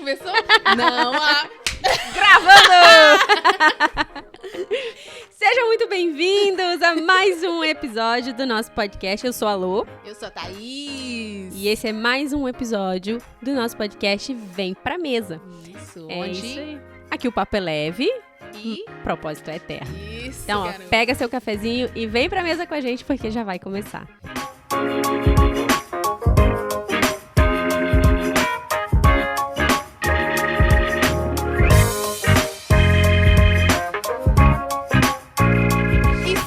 começou? Não, Gravando! Sejam muito bem-vindos a mais um episódio do nosso podcast. Eu sou a Lô. Eu sou a Thaís. E esse é mais um episódio do nosso podcast Vem Pra Mesa. Isso, É onde... isso aí. Aqui o papo é leve, E... propósito é eterno. Isso, Então, ó, garoto. pega seu cafezinho e vem pra mesa com a gente, porque já vai começar.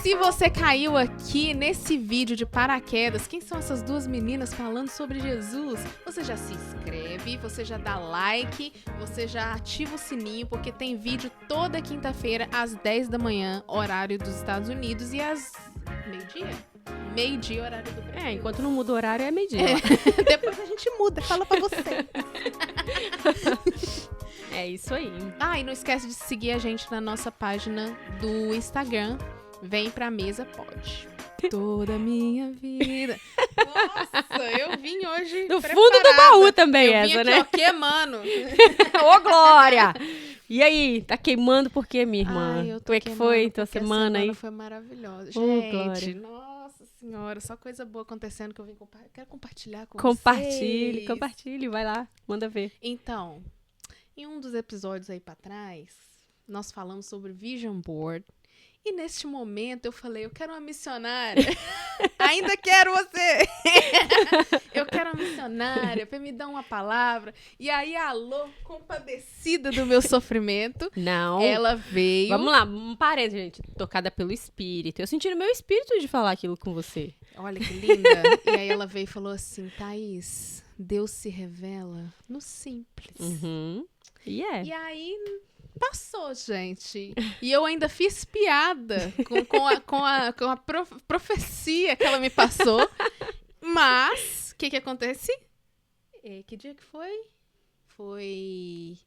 Se você caiu aqui nesse vídeo de paraquedas, quem são essas duas meninas falando sobre Jesus? Você já se inscreve, você já dá like, você já ativa o sininho, porque tem vídeo toda quinta-feira às 10 da manhã, horário dos Estados Unidos, e às meio-dia? Meio-dia, horário do Brasil. Enquanto não muda o horário, é meio-dia. Depois a gente muda, fala pra você. É isso aí. E não esquece de seguir a gente na nossa página do Instagram. Vem pra mesa, pode. Toda a minha vida. Nossa, eu vim hoje Do preparada. fundo do baú também eu essa, vim né? aqui, ó, queimando. Ô, Glória! E aí, tá queimando por quê, minha irmã? Ai, eu tô Como é que queimando foi tua porque a semana aí? foi maravilhosa. Ô, Gente, Glória. nossa senhora, só coisa boa acontecendo que eu vim quero compartilhar com Compartilhe, vocês. compartilhe, vai lá, manda ver. Então, em um dos episódios aí pra trás, nós falamos sobre Vision Board. E neste momento eu falei, eu quero uma missionária. Ainda quero você. Eu quero uma missionária pra me dar uma palavra. E aí a Lô, compadecida do meu sofrimento, Não. ela veio. Vamos lá, um parênteses, gente. Tocada pelo espírito. Eu senti no meu espírito de falar aquilo com você. Olha que linda. E aí ela veio e falou assim, Thaís, Deus se revela no simples. Uhum. E é. E aí passou, gente. E eu ainda fiz piada com a profecia que ela me passou. Mas, o que acontece? Que dia que foi? Foi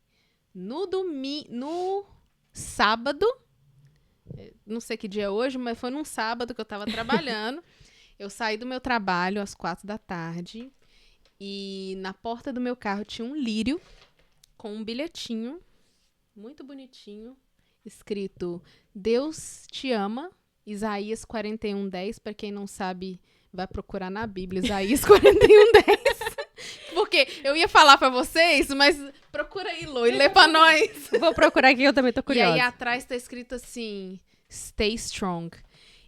no sábado. Não sei que dia é hoje, mas foi num sábado que eu tava trabalhando. Eu saí do meu trabalho às 4 da tarde. E na porta do meu carro tinha um lírio com um bilhetinho muito bonitinho, escrito Deus te ama, Isaías 41:10, para quem não sabe, vai procurar na Bíblia, Isaías 41:10. Porque eu ia falar para vocês, mas procura aí, Lô, e lê para nós. Vou procurar aqui, eu também tô E curiosa. aí atrás tá escrito assim, Stay Strong.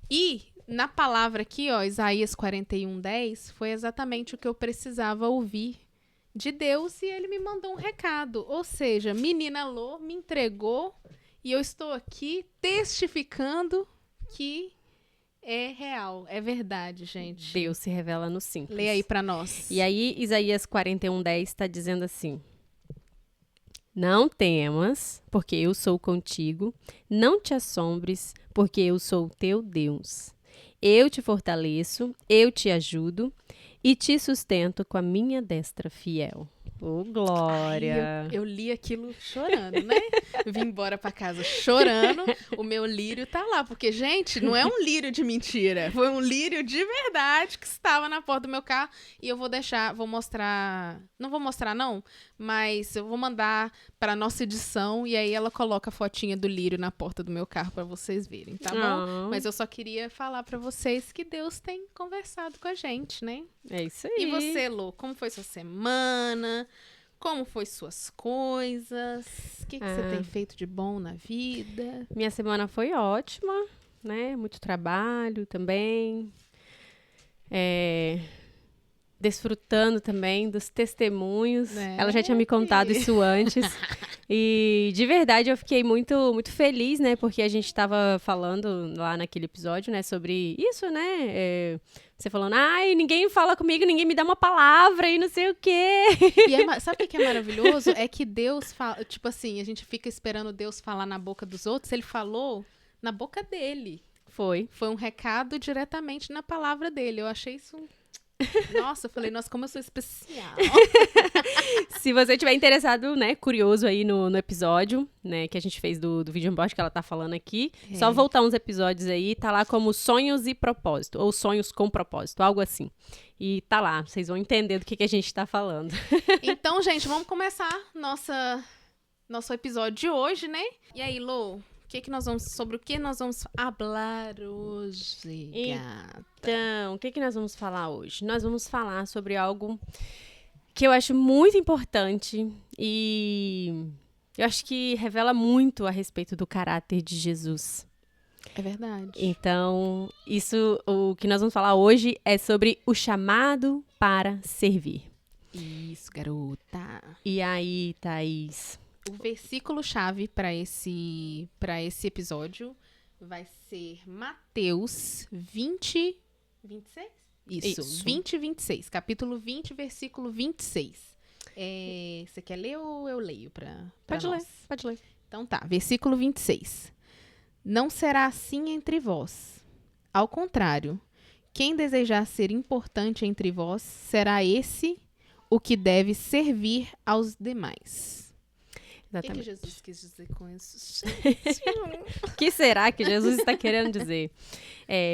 E na palavra aqui, ó, Isaías 41:10, foi exatamente o que eu precisava ouvir de Deus, e ele me mandou um recado. Ou seja, menina Lô me entregou e eu estou aqui testificando que é real, é verdade, gente. Deus se revela no simples. Lê aí pra nós. E aí, Isaías 41:10 tá dizendo assim: Não temas, porque eu sou contigo. Não te assombres, porque eu sou o teu Deus. Eu te fortaleço, eu te ajudo e te sustento com a minha destra fiel. Ô, Glória! Ai, eu li aquilo chorando, né? Vim embora pra casa chorando. O meu lírio tá lá. Porque, gente, não é um lírio de mentira. Foi um lírio de verdade que estava na porta do meu carro. E eu vou mostrar... Não vou mostrar, não. Mas eu vou mandar pra nossa edição. E aí ela coloca a fotinha do lírio na porta do meu carro pra vocês verem, tá bom? Ah. Mas eu só queria falar pra vocês que Deus tem conversado com a gente, né? É isso aí. E você, Lô, como foi sua semana? Como foi suas coisas? O que você tem feito de bom na vida? Minha semana foi ótima, né? Muito trabalho também. Desfrutando também dos testemunhos. Ela já tinha me contado isso antes. E, de verdade, eu fiquei muito, muito feliz, né? Porque a gente estava falando lá naquele episódio, né? Sobre isso, né? Você falando, ai, ninguém fala comigo, ninguém me dá uma palavra e não sei o quê. E sabe o que é maravilhoso? É que Deus fala... Tipo assim, a gente fica esperando Deus falar na boca dos outros. Ele falou na boca dele. Foi. Foi um recado diretamente na palavra dele. Eu achei isso Nossa, eu falei, nossa, como eu sou especial. Se você tiver interessado, né, curioso aí no episódio, né, que a gente fez do vídeo unboxing que ela tá falando aqui, só voltar uns episódios aí, tá lá como sonhos e propósito, ou sonhos com propósito, algo assim. E tá lá, vocês vão entender do que a gente tá falando. Então, gente, vamos começar nosso episódio de hoje, né? E aí, Lô, sobre o que nós vamos falar hoje, gata? Então, o que nós vamos falar hoje? Nós vamos falar sobre algo que eu acho muito importante e eu acho que revela muito a respeito do caráter de Jesus. É verdade. Então, o que nós vamos falar hoje é sobre o chamado para servir. Isso, garota. E aí, Thaís? O versículo-chave para esse episódio vai ser Mateus 20, 26? Isso. 20 e 26. Capítulo 20, versículo 26. Você quer ler ou eu leio para Pode ler. Então tá, versículo 26. Não será assim entre vós. Ao contrário, quem desejar ser importante entre vós, será esse o que deve servir aos demais. O que Jesus quis dizer com isso? O que será que Jesus está querendo dizer?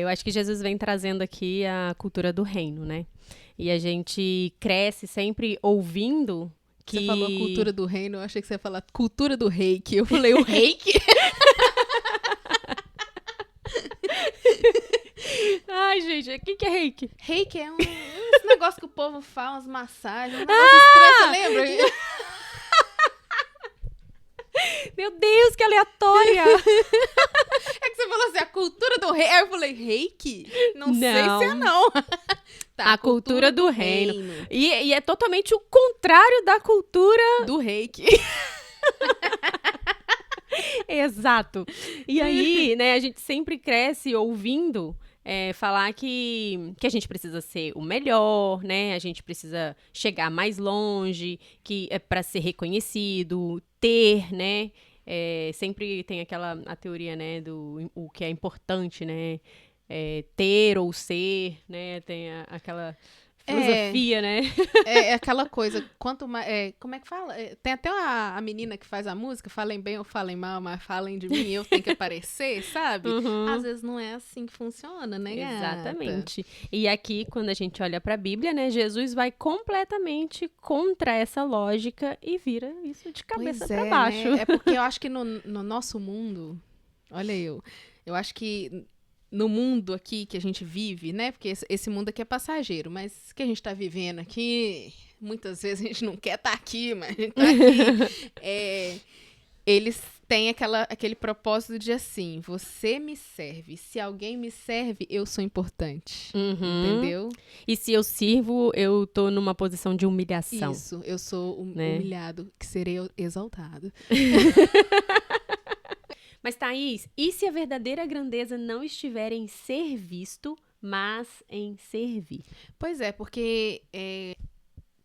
Eu acho que Jesus vem trazendo aqui a cultura do reino, né? E a gente cresce sempre ouvindo que... Você falou cultura do reino, eu achei que você ia falar cultura do reiki. Eu falei, o reiki? Ai, gente, o que é reiki? Reiki é esse negócio que o povo faz, umas massagens, um negócio estranho, você lembra? Meu Deus, que aleatória! É que você falou assim, a cultura do reiki. Aí eu falei, reiki? Não sei se é não. Tá, a cultura do reino. E é totalmente o contrário da cultura... do reiki. Exato. E aí, né, a gente sempre cresce ouvindo falar que a gente precisa ser o melhor, né? A gente precisa chegar mais longe, que é para ser reconhecido, ter, né? Sempre tem a teoria, né, do o que é importante, né? Ter ou ser, né? Tem aquela filosofia, né? É aquela coisa, quanto mais... como é que fala? Tem até a menina que faz a música, falem bem ou falem mal, mas falem de mim, eu tenho que aparecer, sabe? Uhum. Às vezes não é assim que funciona, né, gata? Exatamente. E aqui, quando a gente olha para a Bíblia, né, Jesus vai completamente contra essa lógica e vira isso de cabeça para baixo. Né? É porque eu acho que no nosso mundo, olha eu acho que no mundo aqui que a gente vive, né? Porque esse mundo aqui é passageiro, mas que a gente tá vivendo aqui, muitas vezes a gente não quer estar aqui, mas a gente tá aqui. Eles têm aquele propósito de assim, você me serve, se alguém me serve, eu sou importante, entendeu? E se eu sirvo, eu tô numa posição de humilhação. Isso, eu sou humilhado, que serei exaltado. Mas, Thaís, e se a verdadeira grandeza não estiver em ser visto, mas em servir? Pois é, porque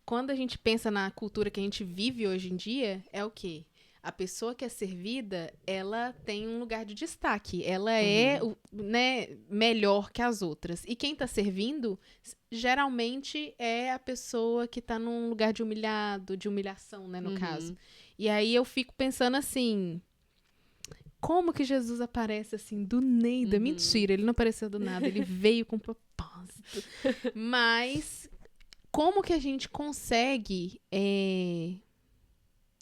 quando a gente pensa na cultura que a gente vive hoje em dia, é o quê? A pessoa que é servida, ela tem um lugar de destaque. Ela é, né, melhor que as outras. E quem está servindo, geralmente, é a pessoa que está num lugar de humilhação, né, no caso. E aí eu fico pensando assim... Como que Jesus aparece assim, do nada? Mentira, ele não apareceu do nada, ele veio com propósito. Mas, como que a gente consegue,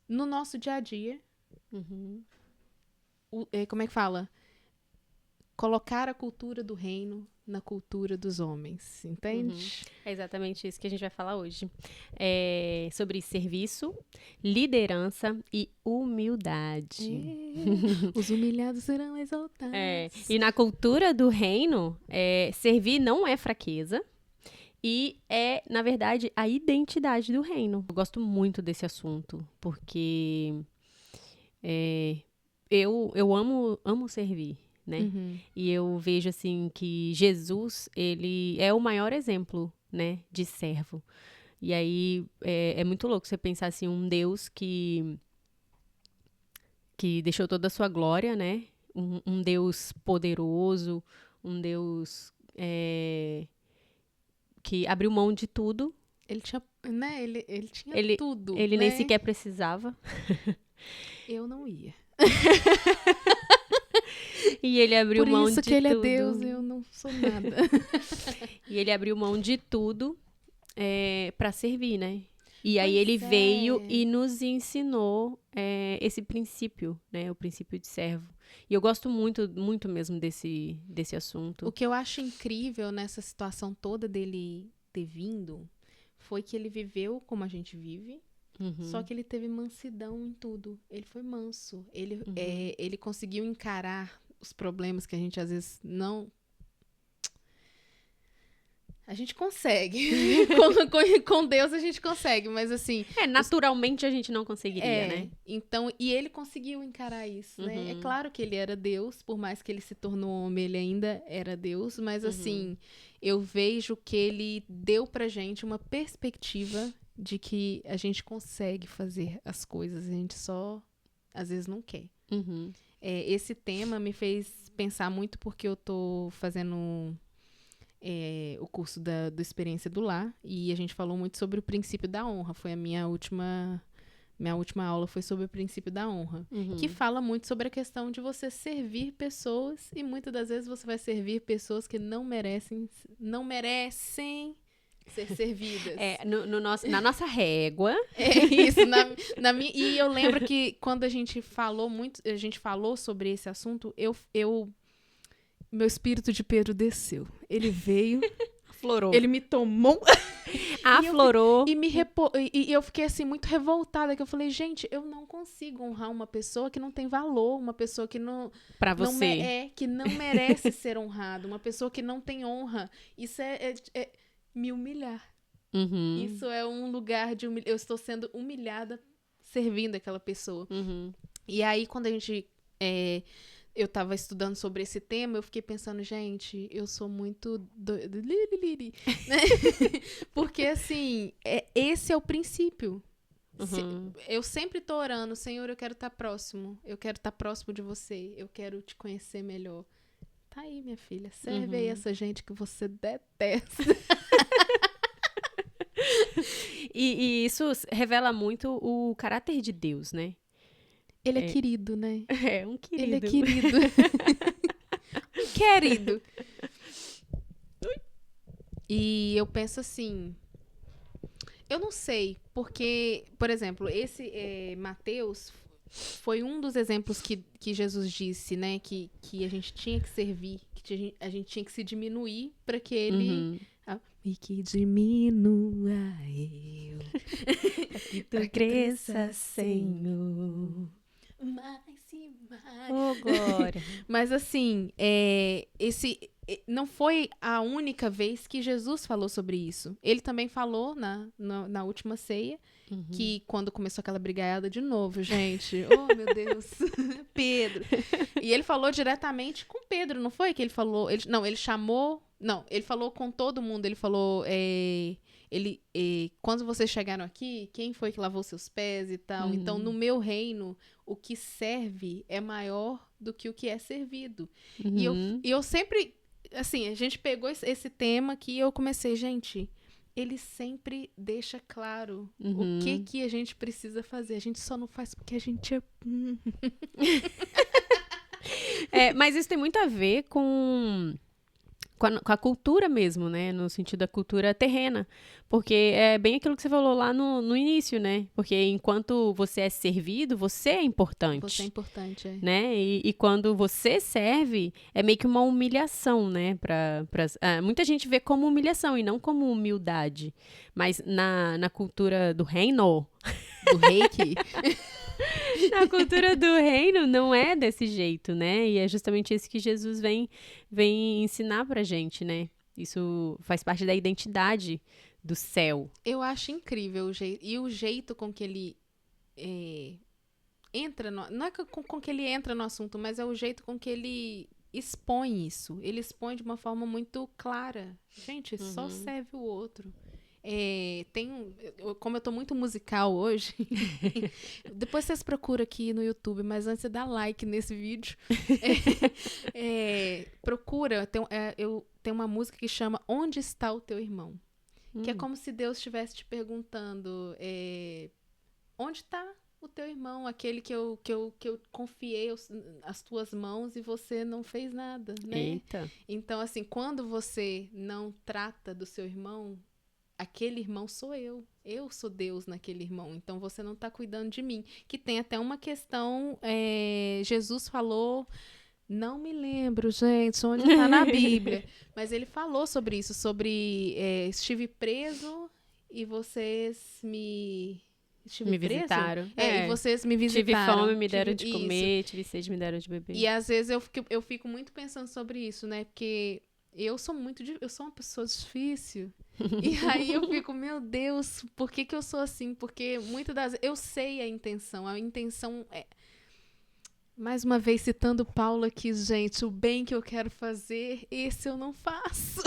no nosso dia a dia, como é que fala? Colocar a cultura do reino na cultura dos homens, entende? É exatamente isso que a gente vai falar hoje. Sobre serviço, liderança e humildade. Os humilhados serão exaltados. E na cultura do reino, servir não é fraqueza e é, na verdade, a identidade do reino. Eu gosto muito desse assunto, porque eu amo servir. Né? E eu vejo assim que Jesus, ele é o maior exemplo, né, de servo. E aí é muito louco você pensar assim, um Deus que deixou toda a sua glória, né? Um Deus poderoso, um Deus que abriu mão de tudo. Ele tinha, né? Ele tinha Ele- tudo, Ele né? nem sequer precisava. Eu não ia. E ele abriu Por mão isso de que ele tudo. é Deus e eu não sou nada. E ele abriu mão de tudo para servir, né? E aí Pois ele veio é. e nos ensinou esse princípio, né? O princípio de servo. E eu gosto muito, muito mesmo desse assunto. O que eu acho incrível nessa situação toda dele ter vindo foi que ele viveu como a gente vive, só que ele teve mansidão em tudo. Ele foi manso. Ele conseguiu encarar os problemas que a gente às vezes não. A gente consegue. Com Deus a gente consegue, mas assim. Naturalmente a gente não conseguiria, né? Então, e ele conseguiu encarar isso, né? É claro que ele era Deus, por mais que ele se tornou homem, ele ainda era Deus, mas assim, eu vejo que ele deu pra gente uma perspectiva de que a gente consegue fazer as coisas, a gente só às vezes não quer. Esse tema me fez pensar muito porque eu tô fazendo o curso do Experiência do Lar, e a gente falou muito sobre o princípio da honra. Foi a minha última aula foi sobre o princípio da honra, que fala muito sobre a questão de você servir pessoas, e muitas das vezes você vai servir pessoas que não merecem ser servidas. Na nossa régua. É isso. E eu lembro que quando a gente falou sobre esse assunto, meu espírito de Pedro desceu. Ele veio, Aflorou. ele me tomou Aflorou. e eu fiquei assim muito revoltada, que eu falei, gente, eu não consigo honrar uma pessoa que não tem valor, uma pessoa que não Pra você. que não merece ser honrada, uma pessoa que não tem honra. Isso é me humilhar. Isso é um lugar de eu estou sendo humilhada servindo aquela pessoa. E aí, quando a gente eu tava estudando sobre esse tema, eu fiquei pensando, gente, eu sou muito doida. Né? Porque, assim, esse é o princípio. Eu sempre tô orando, Senhor, eu quero estar próximo. Eu quero estar próximo de você. Eu quero te conhecer melhor. Tá aí, minha filha. Serve aí essa gente que você detesta. E isso revela muito o caráter de Deus, né? Ele é querido, né? É, um querido. Ele é querido. Querido. E eu penso assim, eu não sei, porque, por exemplo, esse Mateus foi um dos exemplos que Jesus disse, né? Que a gente tinha que servir, que a gente tinha que se diminuir para que ele... E que diminua eu. Que tu cresça, Senhor. Mais e mais. Oh, glória. Mas assim, não foi a única vez que Jesus falou sobre isso. Ele também falou na última ceia, que quando começou aquela brigaiada de novo, gente. Oh, meu Deus. Pedro. E ele falou diretamente com Pedro, não foi? Que ele falou. Ele chamou. Não, ele falou com todo mundo. Ele falou. Quando vocês chegaram aqui, quem foi que lavou seus pés e tal? Então, no meu reino, o que serve é maior do que o que é servido. E eu sempre, assim, a gente pegou esse tema que eu comecei, gente, ele sempre deixa claro o que a gente precisa fazer. A gente só não faz porque a gente Mas isso tem muito a ver com a cultura mesmo, né? No sentido da cultura terrena. Porque é bem aquilo que você falou lá no início, né? Porque enquanto você é servido, você é importante. Você é importante, né? E quando você serve, é meio que uma humilhação, né? Muita gente vê como humilhação e não como humildade. Mas na cultura do reino... Do reiki... Na cultura do reino não é desse jeito, né? E é justamente isso que Jesus vem ensinar pra gente, né? Isso faz parte da identidade do céu. Eu acho incrível o jeito com que ele entra... Não é com que ele entra no assunto, mas é o jeito com que ele expõe isso. Ele expõe de uma forma muito clara. Gente, só serve o outro. Como eu tô muito musical hoje, depois vocês procuram aqui no YouTube, mas antes de dar like nesse vídeo, procura, tem uma música que chama Onde Está o Teu Irmão? Que é como se Deus estivesse te perguntando, onde está o teu irmão, aquele que eu confiei as tuas mãos e você não fez nada, né? Eita. Então, assim, quando você não trata do seu irmão, aquele irmão sou eu. Eu sou Deus naquele irmão. Então, você não está cuidando de mim. Que tem até uma questão, Jesus falou... Não me lembro, gente, onde está na Bíblia. Mas ele falou sobre isso, sobre estive preso e vocês me... Estive preso? Visitaram. E vocês me visitaram. Tive fome, me deram de comer, tive sede, me deram de beber. E às vezes eu fico muito pensando sobre isso, né? Porque eu sou uma pessoa difícil. E aí eu fico, meu Deus, por que eu sou assim? Porque muitas das vezes eu sei a intenção é... Mais uma vez, citando Paulo aqui, gente, o bem que eu quero fazer, esse eu não faço.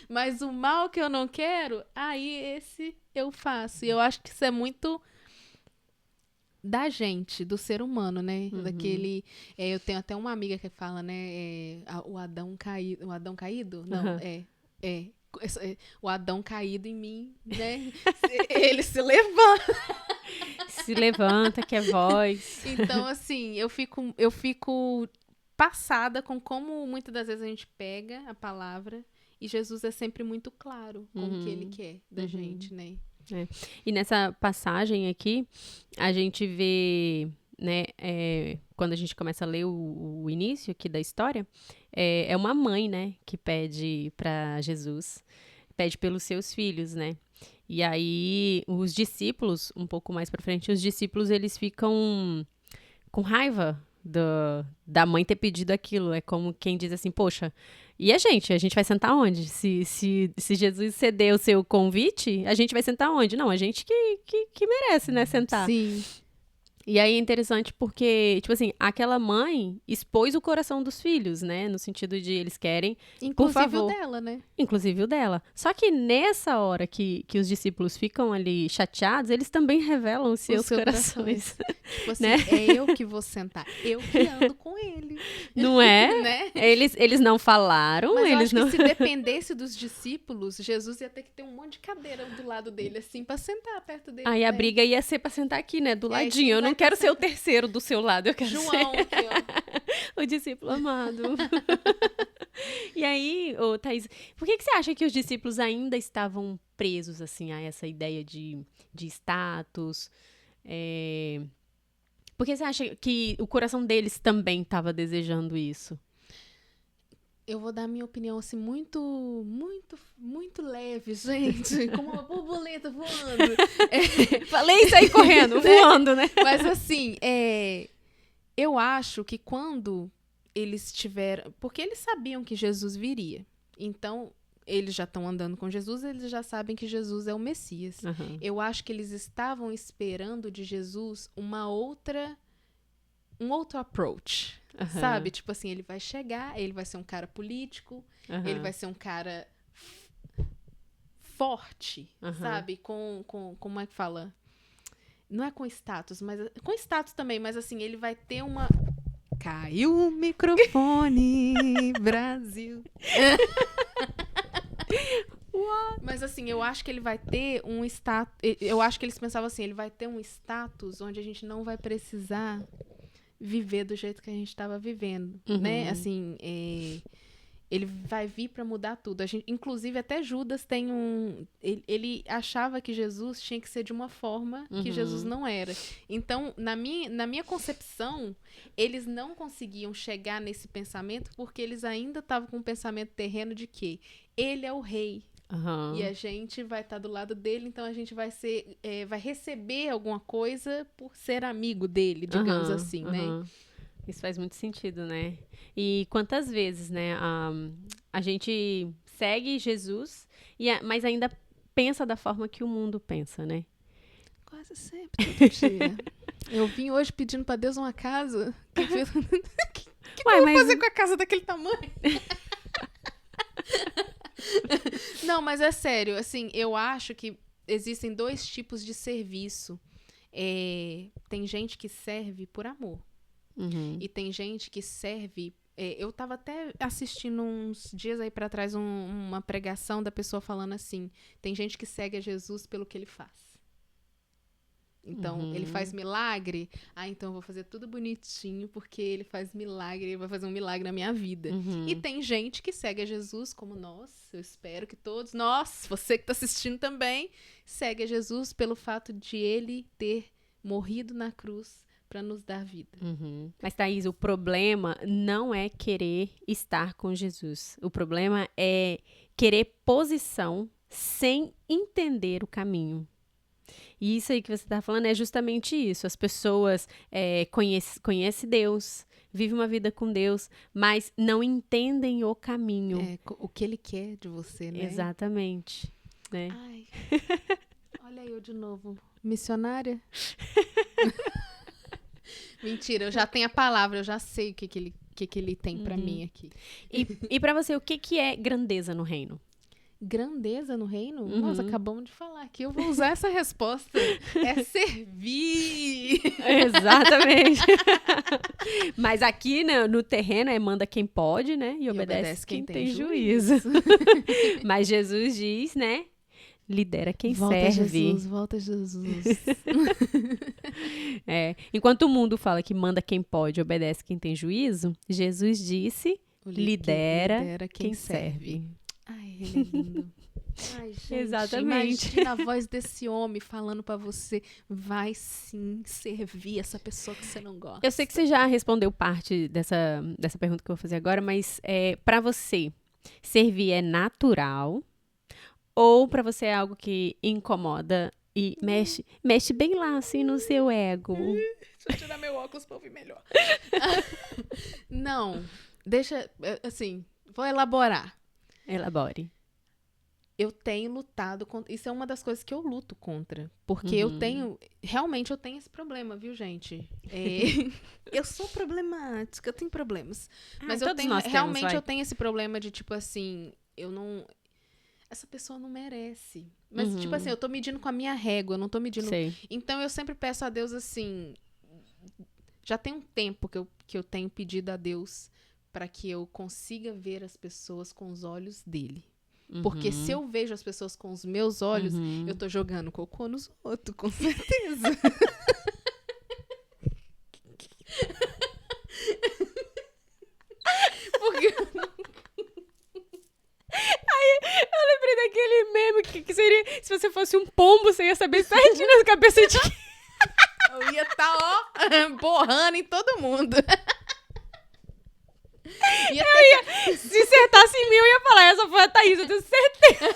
Mas o mal que eu não quero, aí esse eu faço. E eu acho que isso é muito da gente, do ser humano, né? Daquele... eu tenho até uma amiga que fala, né? O Adão caído... O Adão caído? Não, o Adão caído em mim, né? Ele se levanta. Se levanta, que é voz. Então, assim, eu fico passada com como muitas das vezes a gente pega a palavra e Jesus é sempre muito claro com o que ele quer da gente, né? E nessa passagem aqui, a gente vê, né, quando a gente começa a ler o início aqui da história, é uma mãe, né, que pede para Jesus, pede pelos seus filhos, né? E aí, os discípulos, um pouco mais pra frente, os discípulos, eles ficam com raiva da mãe ter pedido aquilo. É como quem diz assim, poxa, e a gente? A gente vai sentar onde? Se Jesus ceder o seu convite, a gente vai sentar onde? Não, a gente que merece, né, sentar. Sim. E aí é interessante porque, tipo assim, aquela mãe expôs o coração dos filhos, né? No sentido de eles querem, por favor. Inclusive o dela, né? Inclusive o dela. Só que nessa hora que os discípulos ficam ali chateados, eles também revelam os seus corações. Tipo assim, né? é eu que vou sentar. Eu que ando com ele. Não é? Né? Eles não falaram, Mas eu eles acho não... que se dependesse dos discípulos, Jesus ia ter que ter um monte de cadeira do lado dele, assim, pra sentar perto dele. Aí a né? briga ia ser pra sentar aqui, né? Do ladinho. quem Eu não vai quero tá ser o terceiro do seu lado, eu quero João ser aqui, ó. o discípulo amado. E aí, Thaís, por que você acha que os discípulos ainda estavam presos, assim, a essa ideia de status? Por que você acha que o coração deles também estava desejando isso? Eu vou dar a minha opinião, assim, muito, muito, muito leve, gente. Como uma borboleta voando. Falei isso aí correndo, voando, né? Mas, assim, eu acho que quando eles tiveram... Porque eles sabiam que Jesus viria. Então, eles já estão andando com Jesus, eles já sabem que Jesus é o Messias. Uhum. Eu acho que eles estavam esperando de Jesus um outro approach, sabe? Tipo assim, ele vai chegar, ele vai ser um cara político, ele vai ser um cara forte, sabe? Como é que fala? Não é com status, mas... Com status também, mas assim, ele vai ter uma... Caiu o microfone, Brasil. Mas assim, eu acho que ele vai ter um status... Eu acho que eles pensavam assim, ele vai ter um status onde a gente não vai precisar viver do jeito que a gente estava vivendo, né? Assim, ele vai vir para mudar tudo. Inclusive, até Judas tem ele achava que Jesus tinha que ser de uma forma que Jesus não era. Então, na minha concepção, eles não conseguiam chegar nesse pensamento porque eles ainda estavam com um pensamento terreno de que ele é o rei. E a gente vai estar do lado dele, então a gente vai receber alguma coisa por ser amigo dele, digamos assim, né? Isso faz muito sentido, né? E quantas vezes, né, a gente segue Jesus, mas ainda pensa da forma que o mundo pensa, né? Quase sempre, todo dia. Eu vim hoje pedindo pra Deus uma casa. Que eu vou fazer com a casa daquele tamanho? Não, mas é sério, assim, eu acho que existem dois tipos de serviço. Tem gente que serve por amor. E tem gente que serve Eu tava até assistindo uns dias aí pra trás uma pregação da pessoa falando assim, tem gente que segue a Jesus pelo que ele faz. Então, ele faz milagre, então eu vou fazer tudo bonitinho, porque ele faz milagre, ele vai fazer um milagre na minha vida. E tem gente que segue a Jesus como nós, eu espero que todos, você que tá assistindo também, segue a Jesus pelo fato de ele ter morrido na cruz para nos dar vida. Mas, Thaís, o problema não é querer estar com Jesus. O problema é querer posição sem entender o caminho. E isso aí que você está falando é justamente isso. As pessoas conhecem Deus, vivem uma vida com Deus, mas não entendem o caminho. O que ele quer de você, né? Exatamente. Né? Ai, olha eu de novo. Missionária? Mentira, eu já tenho a palavra, eu já sei o que ele tem pra mim aqui. E para você, o que é grandeza no reino? Grandeza no reino? Nós acabamos de falar aqui. Eu vou usar essa resposta. É servir. Exatamente. Mas aqui no terreno manda quem pode, né? E obedece quem tem juízo. Mas Jesus diz, né? Lidera quem serve. Volta Jesus. Enquanto o mundo fala que manda quem pode, obedece quem tem juízo, Jesus disse, lidera quem serve. Ai, ele é lindo. Ai, gente, exatamente. Imagina a voz desse homem falando pra você, vai sim servir essa pessoa que você não gosta. Eu sei que você já respondeu parte dessa pergunta que eu vou fazer agora, mas pra você, servir é natural ou pra você é algo que incomoda e mexe bem lá, assim, no seu ego? Deixa eu tirar meu óculos pra ouvir melhor. Não, deixa, assim, vou elaborar. Elabore. Eu tenho lutado contra... Isso é uma das coisas que eu luto contra. Porque eu tenho... Realmente eu tenho esse problema, viu, gente? Eu sou problemática, eu tenho problemas. Mas eu tenho... Realmente eu tenho esse problema de, tipo assim... Eu não... Essa pessoa não merece. Mas, tipo assim, eu tô medindo com a minha régua, eu não tô medindo... Sei. Então, eu sempre peço a Deus, assim... Já tem um tempo que eu tenho pedido a Deus para que eu consiga ver as pessoas com os olhos dele. Porque se eu vejo as pessoas com os meus olhos, eu tô jogando cocô nos outros, com certeza. Porque... Aí, eu lembrei daquele meme que seria, se você fosse um pombo, você ia saber certinho na cabeça de quem. Eu ia estar, borrando em todo mundo. Se acertasse em mim, eu ia falar, essa foi a Thaís, eu tenho certeza.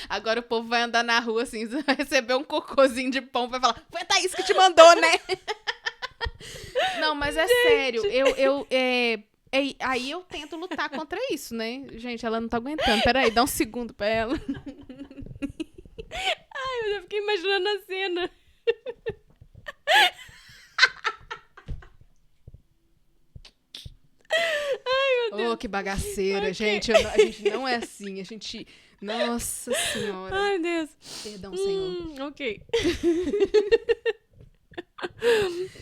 Agora o povo vai andar na rua, assim, vai receber um cocôzinho de pão, vai falar, foi a Thaís que te mandou, né? Não, mas é sério, aí eu tento lutar contra isso, né? Gente, ela não tá aguentando, peraí, dá um segundo pra ela. Ai, eu já fiquei imaginando a cena. Ai, meu Deus. Que bagaceira, okay. Gente. A gente não é assim. A gente... Nossa Senhora. Ai, Deus. Perdão, Senhor. Ok.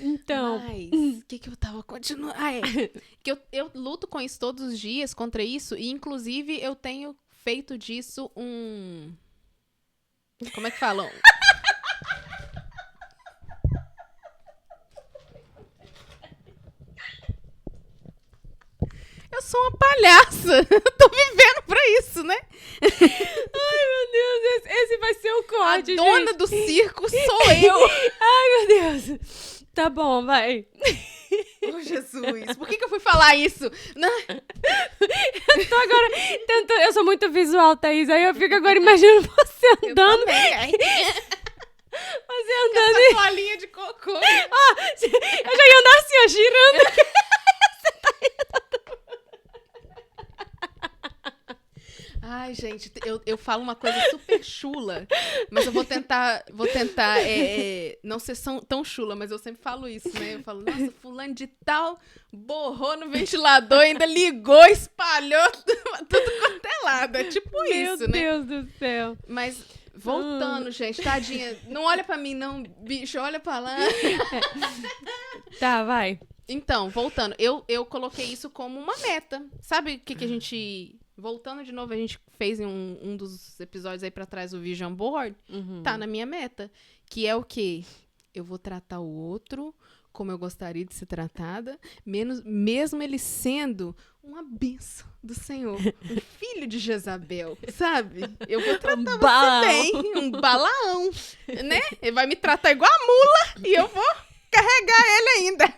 Então... Mas, o que eu tava continuando? Que eu luto com isso todos os dias, contra isso. E, inclusive, eu tenho feito disso um... Como é que falam? Eu sou uma palhaça. Tô vivendo pra isso, né? Ai, meu Deus. Esse vai ser o corte, A dona do circo sou eu. Ai, meu Deus. Tá bom, vai. Oh, Jesus. Por que eu fui falar isso? Não. Eu tô agora tentando... Eu sou muito visual, Thaís. Aí eu fico agora imaginando você andando. Eu também, Você andando. Com essa toalhinha de cocô. Eu já ia andar assim, girando. Você tá rindo. Ai, gente, eu falo uma coisa super chula, mas eu vou tentar não ser tão chula, mas eu sempre falo isso, né? Eu falo, nossa, fulano de tal borrou no ventilador, ainda ligou, espalhou tudo quanto é lado. É tipo isso, né? Meu Deus do céu. Mas, voltando, gente, tadinha, não olha pra mim não, bicho, olha pra lá. Tá, vai. Então, voltando, eu coloquei isso como uma meta. Sabe o que a gente... Voltando de novo, a gente fez em um dos episódios aí pra trás o Vision Board. Tá na minha meta. Que é o quê? Eu vou tratar o outro como eu gostaria de ser tratada, mesmo ele sendo uma bênção do Senhor. Um filho de Jezabel, sabe? Eu vou tratar você bem. Um Balaão, né? Ele vai me tratar igual a mula e eu vou carregar ele ainda.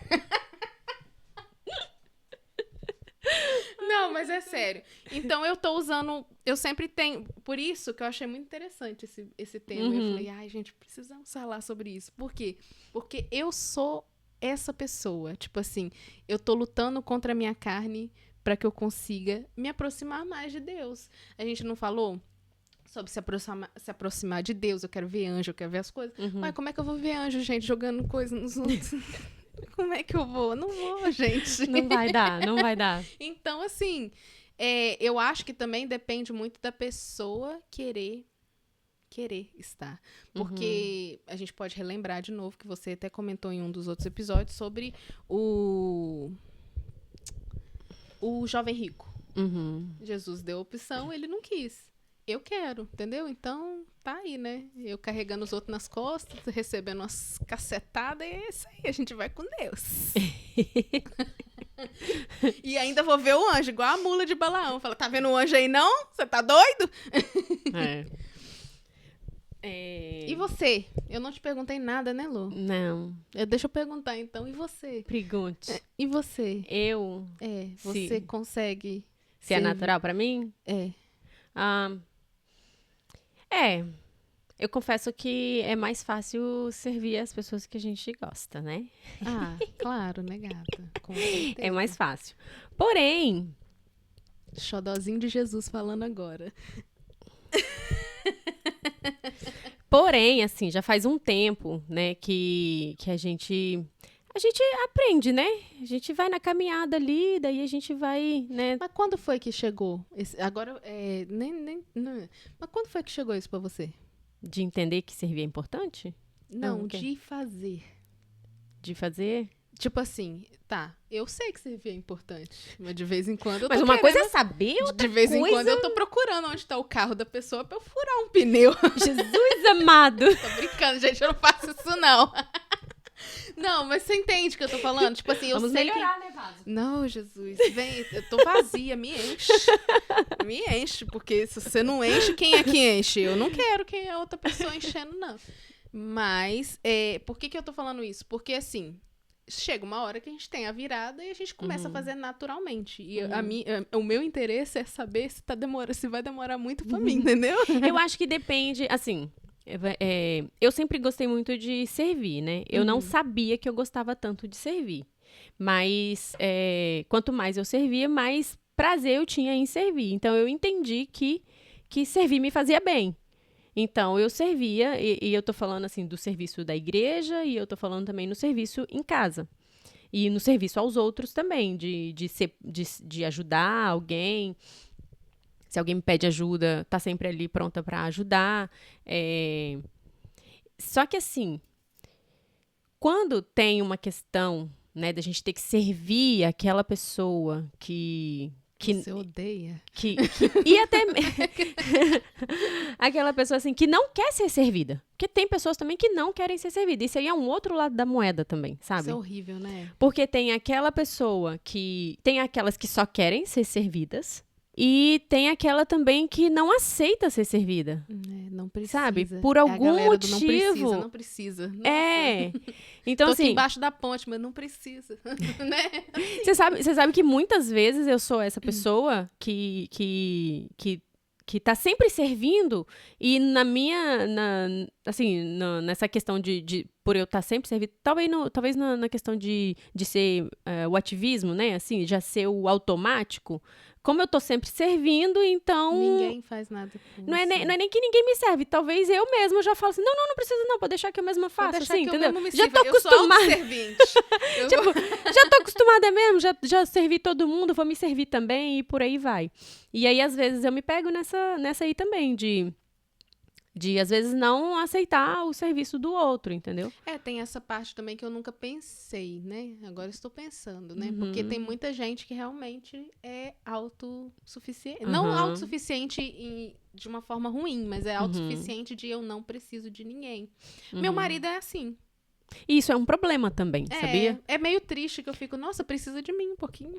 Não, mas é sério. Então, eu tô usando... Eu sempre tenho... Por isso que eu achei muito interessante esse tema. Eu falei, ai, gente, precisamos falar sobre isso. Por quê? Porque eu sou essa pessoa. Tipo assim, eu tô lutando contra a minha carne para que eu consiga me aproximar mais de Deus. A gente não falou sobre se aproximar de Deus. Eu quero ver anjo, eu quero ver as coisas. Mas como é que eu vou ver anjo, gente, jogando coisa nos outros? Como é que eu vou? Não vou, gente. Não vai dar. Então, assim, eu acho que também depende muito da pessoa querer estar. Porque a gente pode relembrar de novo, que você até comentou em um dos outros episódios, sobre o jovem rico. Jesus deu a opção, ele não quis. Eu quero, entendeu? Então, tá aí, né? Eu carregando os outros nas costas, recebendo umas cacetadas, e é isso aí, a gente vai com Deus. E ainda vou ver o anjo, igual a mula de Balaão. Fala, tá vendo o anjo aí, não? Você tá doido? E você? Eu não te perguntei nada, né, Lu? Não. Deixa eu perguntar, então. E você? Pergunte. E você? Eu? Você consegue... Se é natural pra mim? Eu confesso que é mais fácil servir as pessoas que a gente gosta, né? Ah, claro, né, gata? Com certeza. É mais fácil. Porém... Xodózinho de Jesus falando agora. Porém, assim, já faz um tempo, né, que a gente aprende, né? A gente vai na caminhada ali, daí a gente vai, né? Mas quando foi que chegou? Agora, mas quando foi que chegou isso pra você? De entender que servir é importante? Não, de fazer. De fazer? Tipo assim, tá, eu sei que servir é importante, mas de vez em quando eu tô Mas uma coisa é saber, outra de vez em quando eu tô procurando onde tá o carro da pessoa pra eu furar um pneu. Jesus amado! Tô brincando, gente, eu não faço isso, não. Não, mas você entende o que eu tô falando? Tipo assim, eu Vamos sei melhorar, né, Vaso? Não, Jesus, vem, eu tô vazia, me enche. Me enche, porque se você não enche, quem é que enche? Eu não quero quem é outra pessoa enchendo, não. Mas, por que eu tô falando isso? Porque, assim, chega uma hora que a gente tem a virada e a gente começa a fazer naturalmente. E o meu interesse é saber se vai demorar muito pra mim, entendeu? Eu acho que depende, assim... eu sempre gostei muito de servir, né? Eu não sabia que eu gostava tanto de servir. Mas quanto mais eu servia, mais prazer eu tinha em servir. Então, eu entendi que servir me fazia bem. Então, eu servia, e eu tô falando, assim, do serviço da igreja, e eu tô falando também no serviço em casa. E no serviço aos outros também, de ajudar alguém. Se alguém me pede ajuda, tá sempre ali pronta para ajudar. Só que, assim, quando tem uma questão, né, da gente ter que servir aquela pessoa que você odeia. E até aquela pessoa, assim, que não quer ser servida. Porque tem pessoas também que não querem ser servidas. Isso aí é um outro lado da moeda também, sabe? Isso é horrível, né? Porque tem aquela pessoa que... Tem aquelas que só querem ser servidas. E tem aquela também que não aceita ser servida. Não precisa. Sabe? Por algum motivo. Não precisa. Nossa. Então, tô assim... aqui embaixo da ponte, mas não precisa. Né? Você sabe que muitas vezes eu sou essa pessoa que tá sempre servindo e nessa questão por eu estar sempre servindo, talvez na questão de ser o ativismo, né? Assim, já ser o automático. Como eu tô sempre servindo, então... Ninguém faz nada por não é nem que ninguém me serve. Talvez eu mesma já falo assim, não precisa não, pode deixar que eu mesma faço, assim, entendeu? Já tô acostumada. Já tô acostumada mesmo, já servi todo mundo, vou me servir também e por aí vai. E aí, às vezes, eu me pego nessa aí também, de De, às vezes, não aceitar o serviço do outro, entendeu? Tem essa parte também que eu nunca pensei, né? Agora estou pensando, né? Porque tem muita gente que realmente é autossuficiente. Não autossuficiente de uma forma ruim, mas é autossuficiente de eu não preciso de ninguém. Meu marido é assim. E isso é um problema também, sabia? É meio triste que eu fico, nossa, precisa de mim um pouquinho.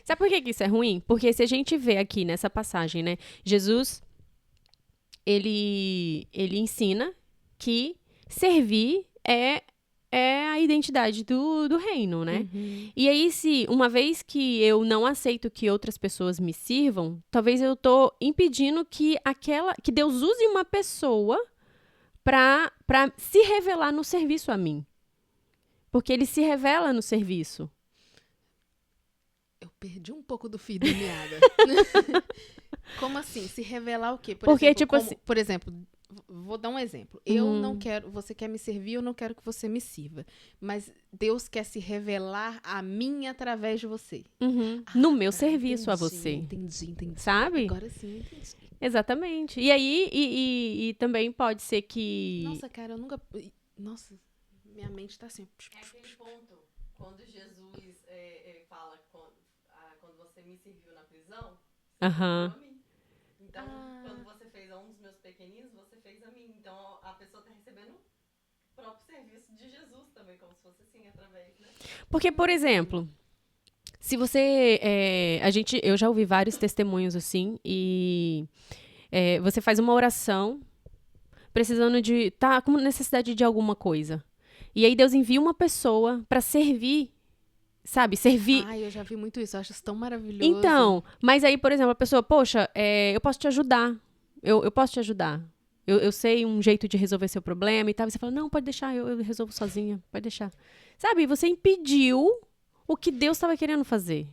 Sabe por que isso é ruim? Porque se a gente vê aqui nessa passagem, né? Jesus, ele ensina que servir é a identidade do reino, né? E aí, se uma vez que eu não aceito que outras pessoas me sirvam, talvez eu tô impedindo que Deus use uma pessoa para se revelar no serviço a mim. Porque ele se revela no serviço. Eu perdi um pouco do fio da meada. Como assim? Se revelar o quê? Por exemplo, vou dar um exemplo. Eu não quero, você quer me servir, eu não quero que você me sirva. Mas Deus quer se revelar a mim através de você. No meu serviço a você. Entendi. Sabe? Agora sim, entendi. Exatamente. E aí, e também pode ser que... Nossa, cara, eu nunca... Nossa, minha mente tá assim... É aquele ponto, quando Jesus fala, quando você me serviu na prisão, você serviu a mim. Então, quando você fez a um dos meus pequeninos, você fez a mim. Então, a pessoa tá recebendo o próprio serviço de Jesus também, como se fosse assim, através, né? Porque, por exemplo... Se você... eu já ouvi vários testemunhos assim, e você faz uma oração precisando de... Tá com necessidade de alguma coisa. E aí Deus envia uma pessoa pra servir, sabe? Servir. Ai, eu já vi muito isso, eu acho isso tão maravilhoso. Então, mas aí, por exemplo, a pessoa, poxa, eu posso te ajudar. Eu posso te ajudar. Eu sei um jeito de resolver seu problema e tal. E você fala, não, pode deixar, eu resolvo sozinha, pode deixar. Sabe? Você impediu o que Deus estava querendo fazer.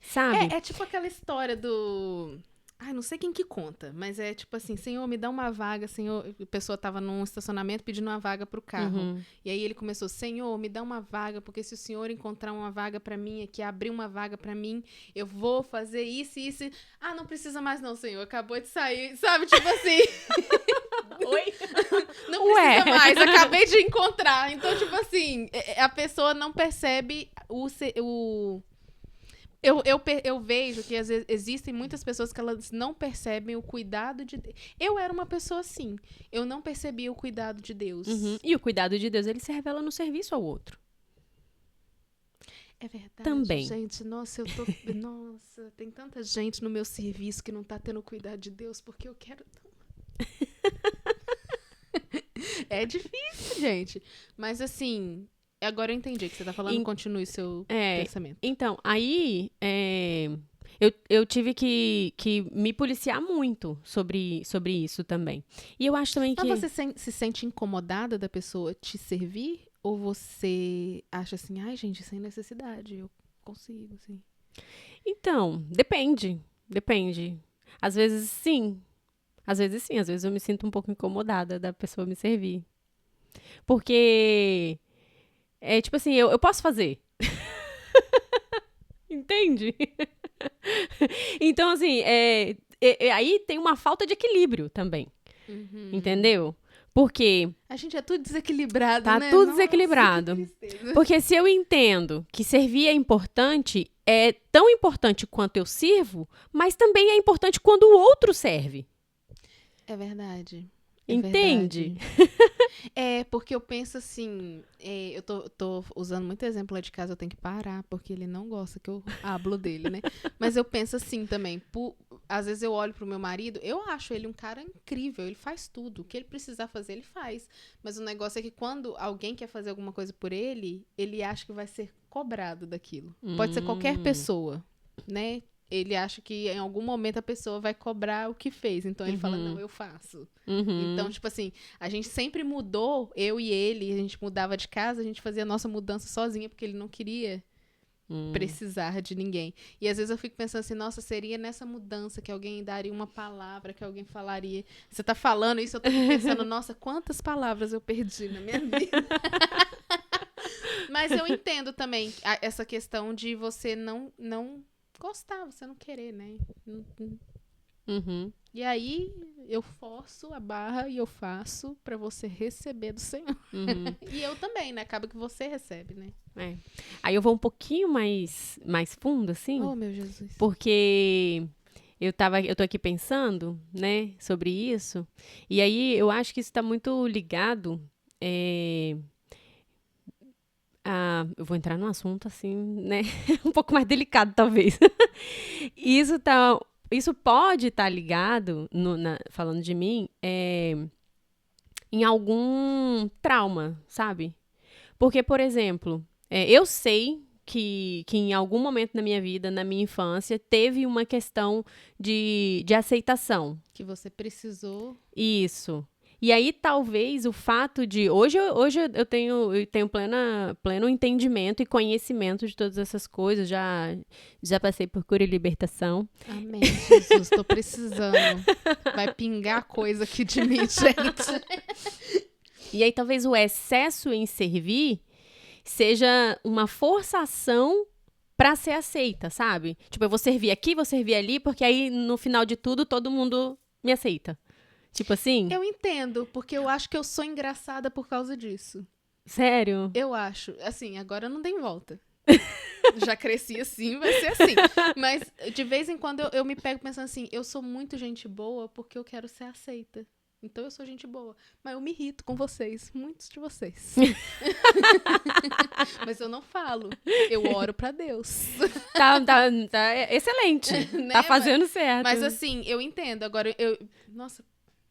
Sabe? É tipo aquela história do... Ai, não sei quem que conta, mas é tipo assim, Senhor, me dá uma vaga, Senhor... A pessoa tava num estacionamento pedindo uma vaga pro carro. E aí ele começou, Senhor, me dá uma vaga, porque se o Senhor encontrar uma vaga pra mim aqui, abrir uma vaga pra mim, eu vou fazer isso e isso. Ah, não precisa mais não, Senhor, acabou de sair, sabe? Tipo assim... Oi? Não precisa mais, acabei de encontrar. Então, tipo assim, a pessoa não percebe Eu vejo que às vezes existem muitas pessoas que elas não percebem o cuidado de Deus. Eu era uma pessoa assim. Eu não percebia o cuidado de Deus. E o cuidado de Deus, ele se revela no serviço ao outro. É verdade, também. Gente, nossa, nossa, tem tanta gente no meu serviço que não tá tendo cuidado de Deus porque eu quero... É difícil, gente. Mas assim... Agora eu entendi o que você tá falando, continue seu pensamento. Então, aí eu tive que me policiar muito sobre isso também. E eu acho também que... Mas você se sente incomodada da pessoa te servir? Ou você acha assim, ai gente, sem necessidade, eu consigo, assim? Então, depende. Às vezes sim, às vezes eu me sinto um pouco incomodada da pessoa me servir. Porque... tipo assim, eu posso fazer. Entende? Então, assim, aí tem uma falta de equilíbrio também. Entendeu? Porque... A gente é tudo desequilibrado, né? Tá tudo desequilibrado. Porque se eu entendo que servir é importante, é tão importante quanto eu sirvo, mas também é importante quando o outro serve. É verdade. Entende? Porque eu penso assim, eu tô usando muito exemplo lá de casa, eu tenho que parar, porque ele não gosta que eu hablo dele, né? Mas eu penso assim também, às vezes eu olho pro meu marido, eu acho ele um cara incrível, ele faz tudo, o que ele precisar fazer, ele faz. Mas o negócio é que quando alguém quer fazer alguma coisa por ele, ele acha que vai ser cobrado daquilo. Pode ser qualquer pessoa, né? Ele acha que em algum momento a pessoa vai cobrar o que fez. Então ele fala, não, eu faço. Então, tipo assim, a gente sempre mudou, eu e ele, a gente mudava de casa, a gente fazia a nossa mudança sozinha, porque ele não queria precisar de ninguém. E às vezes eu fico pensando assim, nossa, seria nessa mudança que alguém daria uma palavra, que alguém falaria. Você tá falando isso, eu tô pensando, nossa, quantas palavras eu perdi na minha vida. Mas eu entendo também essa questão de você não gostar, você não querer, né? Uhum. E aí eu forço a barra e eu faço pra você receber do Senhor. Uhum. E eu também, né? Acaba que você recebe, né? É. Aí eu vou um pouquinho mais fundo, assim, Oh, meu Jesus. porque eu tô aqui pensando, né, sobre isso, e aí eu acho que isso está muito ligado, é, eu vou entrar num assunto assim, né, um pouco mais delicado, talvez. Isso tá, isso pode estar ligado, falando de mim, em algum trauma, sabe? Porque, por exemplo, eu sei que em algum momento da minha vida, na minha infância, teve uma questão de aceitação. Que você precisou. Isso. E aí, talvez, o fato de... Hoje eu tenho pleno entendimento e conhecimento de todas essas coisas. Já passei por cura e libertação. Amém, Jesus. Tô precisando. Vai pingar coisa aqui de mim, gente. E aí, talvez o excesso em servir seja uma forçação pra ser aceita, sabe? Tipo, eu vou servir aqui, vou servir ali, porque aí, no final de tudo, todo mundo me aceita. Tipo assim? Eu entendo, porque eu acho que eu sou engraçada por causa disso. Sério? Eu acho. Assim, agora não tem volta. Já cresci assim, vai ser assim. Mas de vez em quando eu me pego pensando assim, eu sou muito gente boa porque eu quero ser aceita. Então eu sou gente boa. Mas eu me irrito com vocês, muitos de vocês. Mas eu não falo. Eu oro pra Deus. Tá excelente. Né? Tá fazendo certo. Mas assim, eu entendo. Agora, Nossa,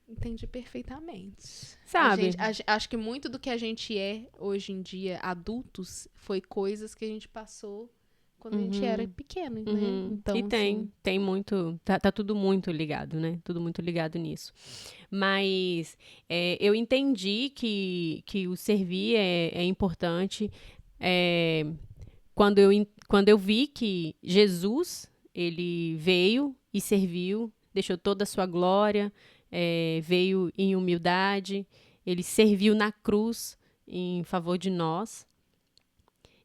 entendi perfeitamente. Sabe? Acho que muito do que a gente é hoje em dia, adultos, foi coisas que a gente passou quando a gente era pequeno, né? Então, E assim, tem muito. Tá tudo muito ligado, né? Tudo muito ligado nisso. Mas eu entendi que o servir é importante. É, quando eu vi que Jesus, ele veio e serviu, deixou toda a sua glória, veio em humildade, ele serviu na cruz em favor de nós.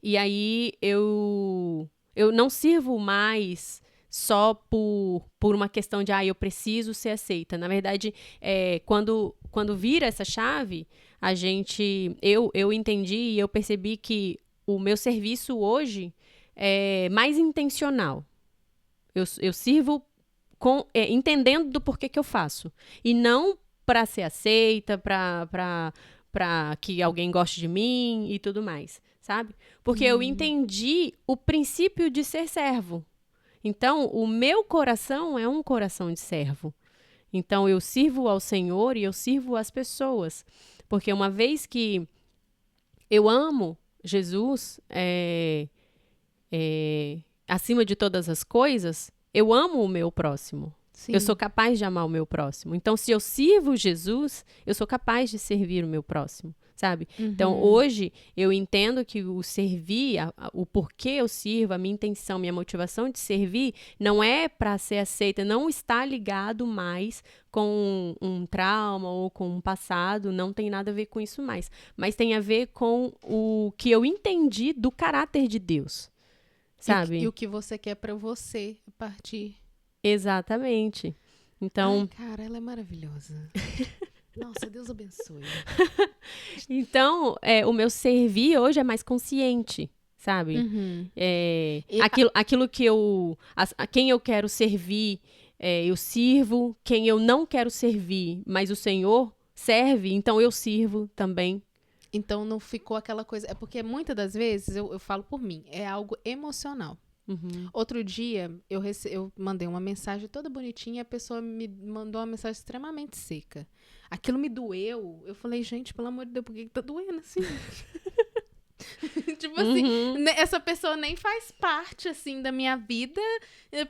E aí eu não sirvo mais só por uma questão de, eu preciso ser aceita. Na verdade, quando vira essa chave, eu entendi e eu percebi que o meu serviço hoje é mais intencional. Eu sirvo entendendo do porquê que eu faço. E não para ser aceita, para que alguém goste de mim e tudo mais, sabe? Porque eu entendi o princípio de ser servo. Então, o meu coração é um coração de servo. Então, eu sirvo ao Senhor e eu sirvo às pessoas. Porque uma vez que eu amo Jesus, acima de todas as coisas, eu amo o meu próximo. sim. Eu sou capaz de amar o meu próximo. Então, se eu sirvo Jesus, eu sou capaz de servir o meu próximo, sabe? Então, hoje, eu entendo que o servir, o porquê eu sirvo, a minha intenção, minha motivação de servir, não é para ser aceita, não está ligado mais com um trauma ou com um passado, não tem nada a ver com isso mais. Mas tem a ver com o que eu entendi do caráter de Deus, sabe? E o que você quer pra você a partir. Exatamente. Então, Ai, cara, ela é maravilhosa. Nossa, Deus abençoe. então o meu servir hoje é mais consciente, sabe? Aquilo que a quem eu quero servir, eu sirvo. Quem eu não quero servir, mas o Senhor serve, então eu sirvo também. Então não ficou aquela coisa. É porque muitas das vezes, eu falo por mim, é algo emocional. Outro dia, eu mandei uma mensagem toda bonitinha e a pessoa me mandou uma mensagem extremamente seca. Aquilo me doeu. Eu falei, gente, pelo amor de Deus, por que tá doendo assim? Tipo assim, essa pessoa nem faz parte, assim, da minha vida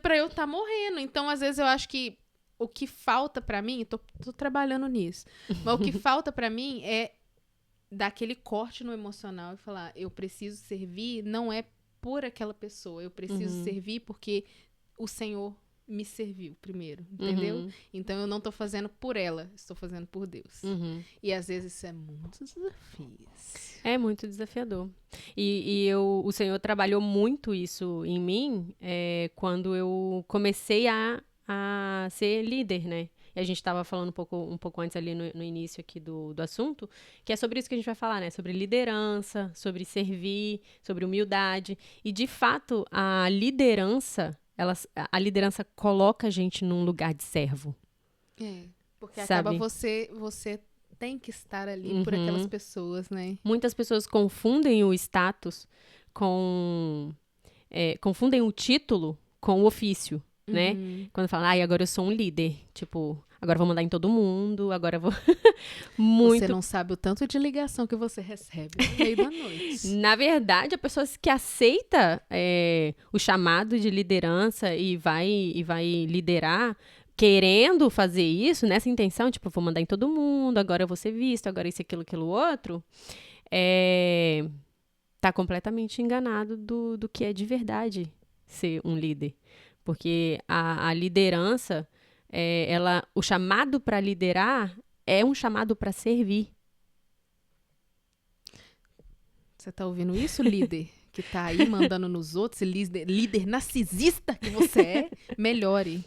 pra eu estar morrendo. Então, às vezes, eu acho que o que falta pra mim, tô trabalhando nisso, mas o que falta pra mim é dar aquele corte no emocional e falar, eu preciso servir, não é por aquela pessoa, eu preciso servir porque o Senhor me serviu primeiro, entendeu? Então eu não tô fazendo por ela, estou fazendo por Deus. E às vezes isso é muito desafio. É muito desafiador. O Senhor trabalhou muito isso em mim quando eu comecei a a ser líder, né? E a gente estava falando um pouco antes ali no início aqui do assunto, que é sobre isso que a gente vai falar, né? Sobre liderança, sobre servir, sobre humildade. E, de fato, a liderança coloca a gente num lugar de servo. Porque sabe? acaba você tem que estar ali por aquelas pessoas, né? Muitas pessoas confundem o status confundem o título com o ofício, né? Quando falam, agora eu sou um líder. Tipo, agora eu vou mandar em todo mundo, agora eu vou... Você não sabe o tanto de ligação que você recebe no meio da noite. Na verdade, a pessoa que aceita o chamado de liderança e vai liderar, querendo fazer isso, nessa intenção, tipo, vou mandar em todo mundo, agora eu vou ser visto, agora isso, aquilo outro, tá completamente enganado do que é de verdade ser um líder. Porque a liderança, o chamado para liderar é um chamado para servir. Você tá ouvindo isso, líder? Que tá aí mandando nos outros, líder narcisista que você é, melhore.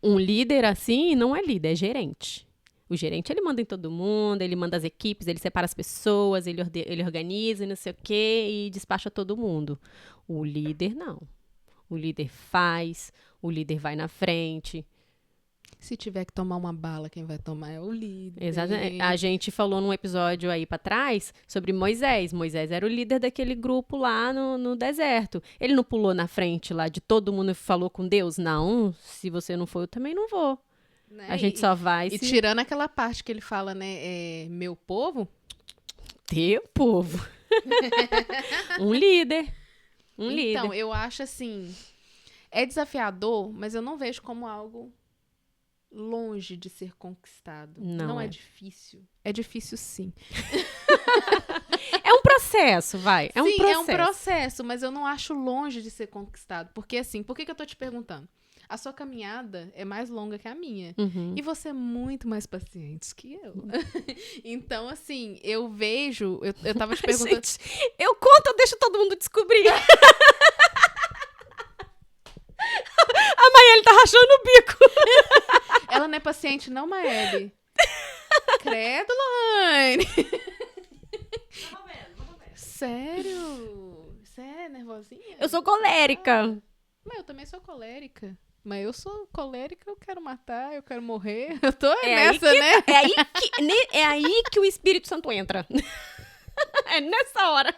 Um líder assim não é líder, é gerente. O gerente, ele manda em todo mundo, ele manda as equipes, ele separa as pessoas, ele organiza, não sei o quê, e despacha todo mundo. O líder, não. O líder faz, o líder vai na frente. Se tiver que tomar uma bala, quem vai tomar é o líder. Exatamente. A gente falou num episódio aí pra trás sobre Moisés. Moisés era o líder daquele grupo lá no deserto. Ele não pulou na frente lá de todo mundo e falou com Deus? Não, se você não for, eu também não vou. Né? A gente só vai... E tirando aquela parte que ele fala, né, meu povo... Teu povo. Um líder. Então, eu acho assim... É desafiador, mas eu não vejo como algo... longe de ser conquistado. Não é difícil. É difícil, sim. É um processo, vai. Sim, é um processo, mas eu não acho longe de ser conquistado. Porque, assim, por que eu tô te perguntando? A sua caminhada é mais longa que a minha. E você é muito mais paciente que eu. Então, assim, eu vejo... Eu tava te perguntando... Gente, eu conto, eu deixo todo mundo descobrir. A Maíele tá rachando o bico. Ela não é paciente, não, Maíele? Credo, Lohane. Vamos ver. Sério? Você é nervosinha? Eu sou colérica. Mas eu também sou colérica. Mas eu sou colérica, eu quero matar, eu quero morrer. Eu tô nessa, né? É aí que o Espírito Santo entra. É nessa hora.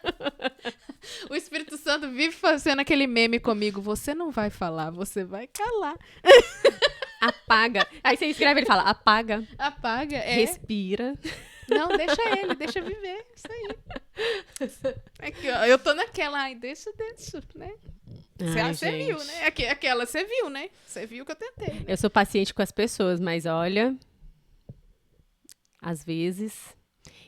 O Espírito Santo vive fazendo aquele meme comigo. Você não vai falar, você vai calar. Apaga. Aí você escreve, ele fala, apaga. Apaga, Respira. Não, deixa viver. Isso aí. Aqui, ó, eu tô naquela, deixa, né? Você viu, né? Aquela, você viu, né? Você viu que eu tentei. Né? Eu sou paciente com as pessoas, mas olha, às vezes...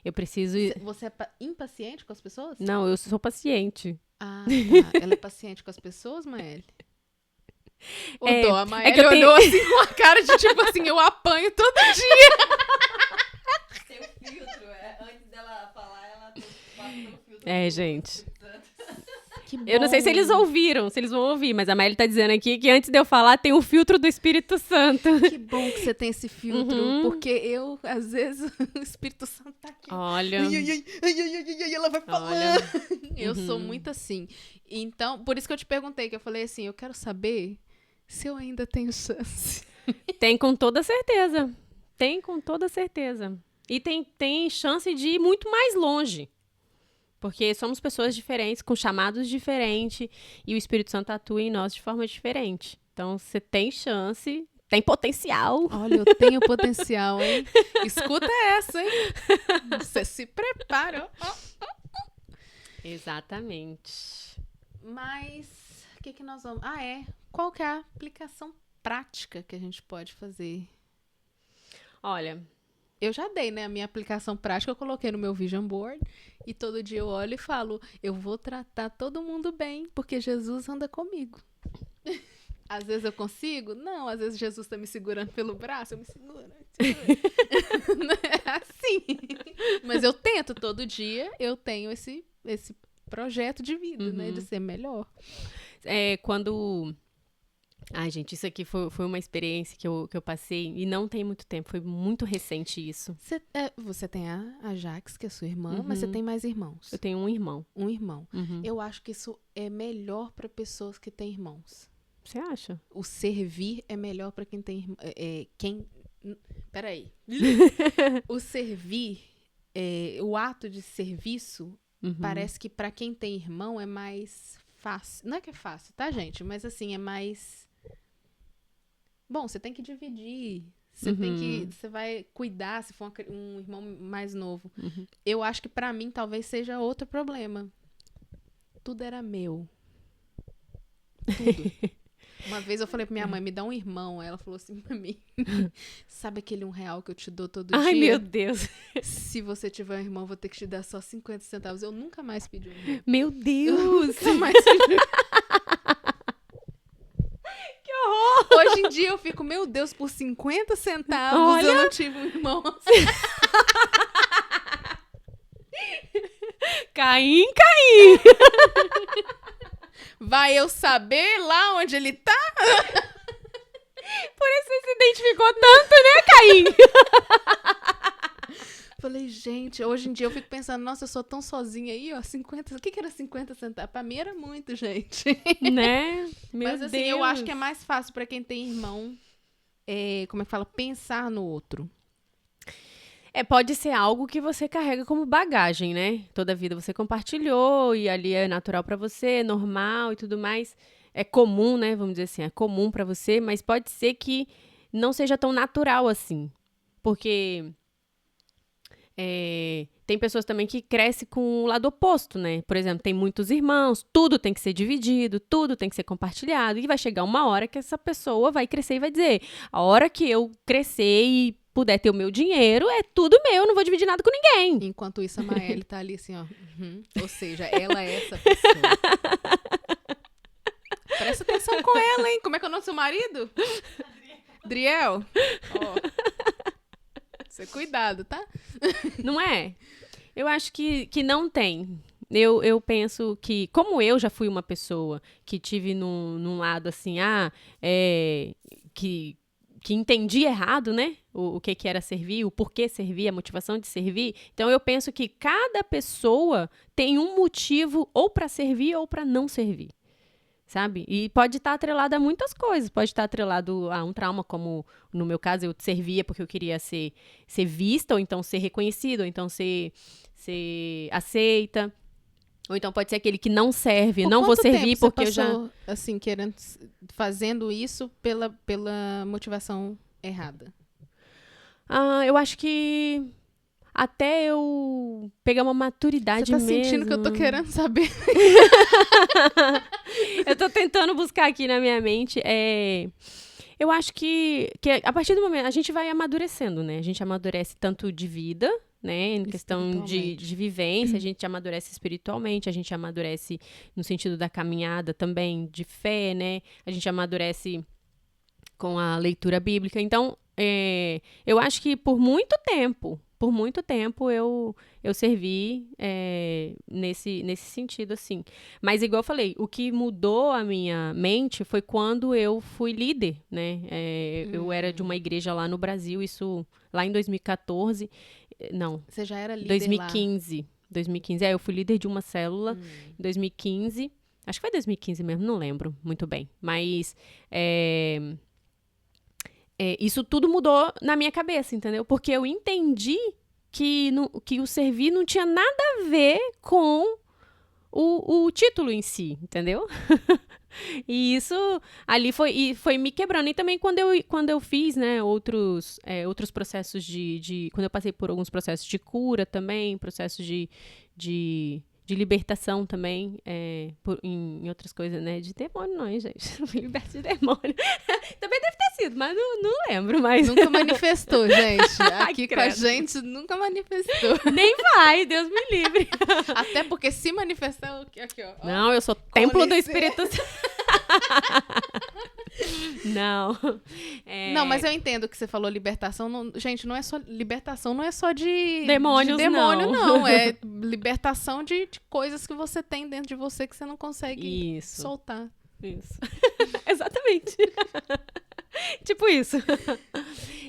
Eu preciso... Você é impaciente com as pessoas? Não, eu sou paciente. Ah, tá. Ela é paciente com as pessoas, Maíele? A Maíele olhou assim com a cara de tipo assim, eu apanho todo dia. Seu filtro, antes dela falar, ela passa pelo filtro. Gente. Que bom. Eu não sei se eles ouviram, se eles vão ouvir, mas a Maíele tá dizendo aqui que antes de eu falar tem o filtro do Espírito Santo. Que bom que você tem esse filtro, porque eu, às vezes, o Espírito Santo tá aqui. Olha. Ai, ela vai falando. Eu sou muito assim. Então, por isso que eu te perguntei, que eu falei assim, eu quero saber se eu ainda tenho chance. Tem com toda certeza. Tem com toda certeza. E tem chance de ir muito mais longe. Porque somos pessoas diferentes, com chamados diferentes, e o Espírito Santo atua em nós de forma diferente. Então, você tem chance, tem potencial. Olha, eu tenho potencial, hein? Escuta essa, hein? Você se prepara. Exatamente. Mas, o que nós vamos... Qual que é a aplicação prática que a gente pode fazer? Olha... Eu já dei, né? A minha aplicação prática eu coloquei no meu vision board e todo dia eu olho e falo, eu vou tratar todo mundo bem, porque Jesus anda comigo. Às vezes eu consigo? Não, às vezes Jesus tá me segurando pelo braço, eu me seguro. Não é assim. Mas eu tento, todo dia eu tenho esse projeto de vida, né? De ser melhor. Quando Ai, gente, isso aqui foi uma experiência que eu passei e não tem muito tempo. Foi muito recente isso. Você tem a Jax, que é sua irmã, mas você tem mais irmãos. Eu tenho um irmão. Um irmão. Uhum. Eu acho que isso é melhor para pessoas que têm irmãos. Você acha? O servir é melhor para quem tem irmão. Peraí. O servir, o ato de serviço, parece que para quem tem irmão é mais fácil. Não é que é fácil, tá, gente? Mas assim, é mais... Bom, você tem que dividir. Você vai cuidar se for um irmão mais novo. Eu acho que pra mim talvez seja outro problema. Tudo era meu. Tudo. Uma vez eu falei pra minha mãe, me dá um irmão. Ela falou assim pra mim, sabe aquele R$1 que eu te dou todo Ai, dia? meu Deus. Se você tiver um irmão, eu vou ter que te dar só 50 centavos. Eu nunca mais pedi um irmão. Meu Deus. Nunca mais pedi. Que horror. Hoje em dia eu fico, meu Deus, por 50 centavos eu não tive um irmão. Caim. Vai eu saber lá onde ele tá? Por isso você se identificou tanto, né, Caim? Falei, gente, hoje em dia eu fico pensando, nossa, eu sou tão sozinha aí, ó, 50... O que era 50 centavos? Pra mim era muito, gente. Né? Meu Mas assim, Deus. eu acho que é mais fácil pra quem tem irmão, como é que fala? Pensar no outro. Pode ser algo que você carrega como bagagem, né? Toda a vida você compartilhou e ali é natural pra você, normal e tudo mais. É comum, né? Vamos dizer assim, é comum pra você, mas pode ser que não seja tão natural assim. Porque tem pessoas também que crescem com o lado oposto, né? Por exemplo, tem muitos irmãos, tudo tem que ser dividido, tudo tem que ser compartilhado. E vai chegar uma hora que essa pessoa vai crescer e vai dizer, a hora que eu crescer e puder ter o meu dinheiro, é tudo meu, não vou dividir nada com ninguém. Enquanto isso, a Maelle tá ali assim, ó. Ou seja, ela é essa pessoa. Presta atenção com ela, hein? Como é que é o nome do seu marido? Driel. Ó. Você cuidado, tá? Não é? Eu acho que não tem. Eu penso que, como eu já fui uma pessoa que tive num lado assim, que entendi errado, né? O que era servir, o porquê servir, a motivação de servir. Então, eu penso que cada pessoa tem um motivo ou para servir ou para não servir. Sabe? E pode estar atrelado a muitas coisas. Pode estar atrelado a um trauma, como no meu caso, eu servia porque eu queria ser vista, ou então ser reconhecida, ou então ser aceita. Ou então pode ser aquele que não serve, não vou servir porque eu já... assim, fazendo isso pela motivação errada? Eu acho que até eu pegar uma maturidade mesmo. Você tá sentindo que eu tô querendo saber? Eu tô tentando buscar aqui na minha mente. Eu acho que a partir do momento... A gente vai amadurecendo, né? A gente amadurece tanto de vida, né? Em questão de vivência, a gente amadurece espiritualmente, a gente amadurece no sentido da caminhada também, de fé, né? A gente amadurece com a leitura bíblica. Então, eu acho que por muito tempo eu servi nesse sentido, assim. Mas, igual eu falei, o que mudou a minha mente foi quando eu fui líder, né? Eu era de uma igreja lá no Brasil, isso lá em 2014. Não. Você já era líder 2015. lá? 2015. Eu fui líder de uma célula em 2015. Acho que foi 2015 mesmo, não lembro muito bem. Mas... isso tudo mudou na minha cabeça, entendeu? Porque eu entendi que o servir não tinha nada a ver com o título em si, entendeu? E isso ali foi me quebrando. E também quando eu fiz, né, outros processos quando eu passei por alguns processos de cura também, processos de libertação também, em outras coisas, né? De demônio não, hein, gente? Liberta de demônio. Também deve ter sido, mas não lembro mais. Nunca manifestou, gente. Aqui com a gente, nunca manifestou. Nem vai, Deus me livre. Até porque se manifestar... Aqui, ó. Não, eu sou templo do Espírito Santo. Não. Não, mas eu entendo que você falou libertação. Gente, não é só... Libertação não é só de... Demônios, de demônio, não. É libertação de coisas que você tem dentro de você que você não consegue soltar. Isso. Exatamente. Tipo isso.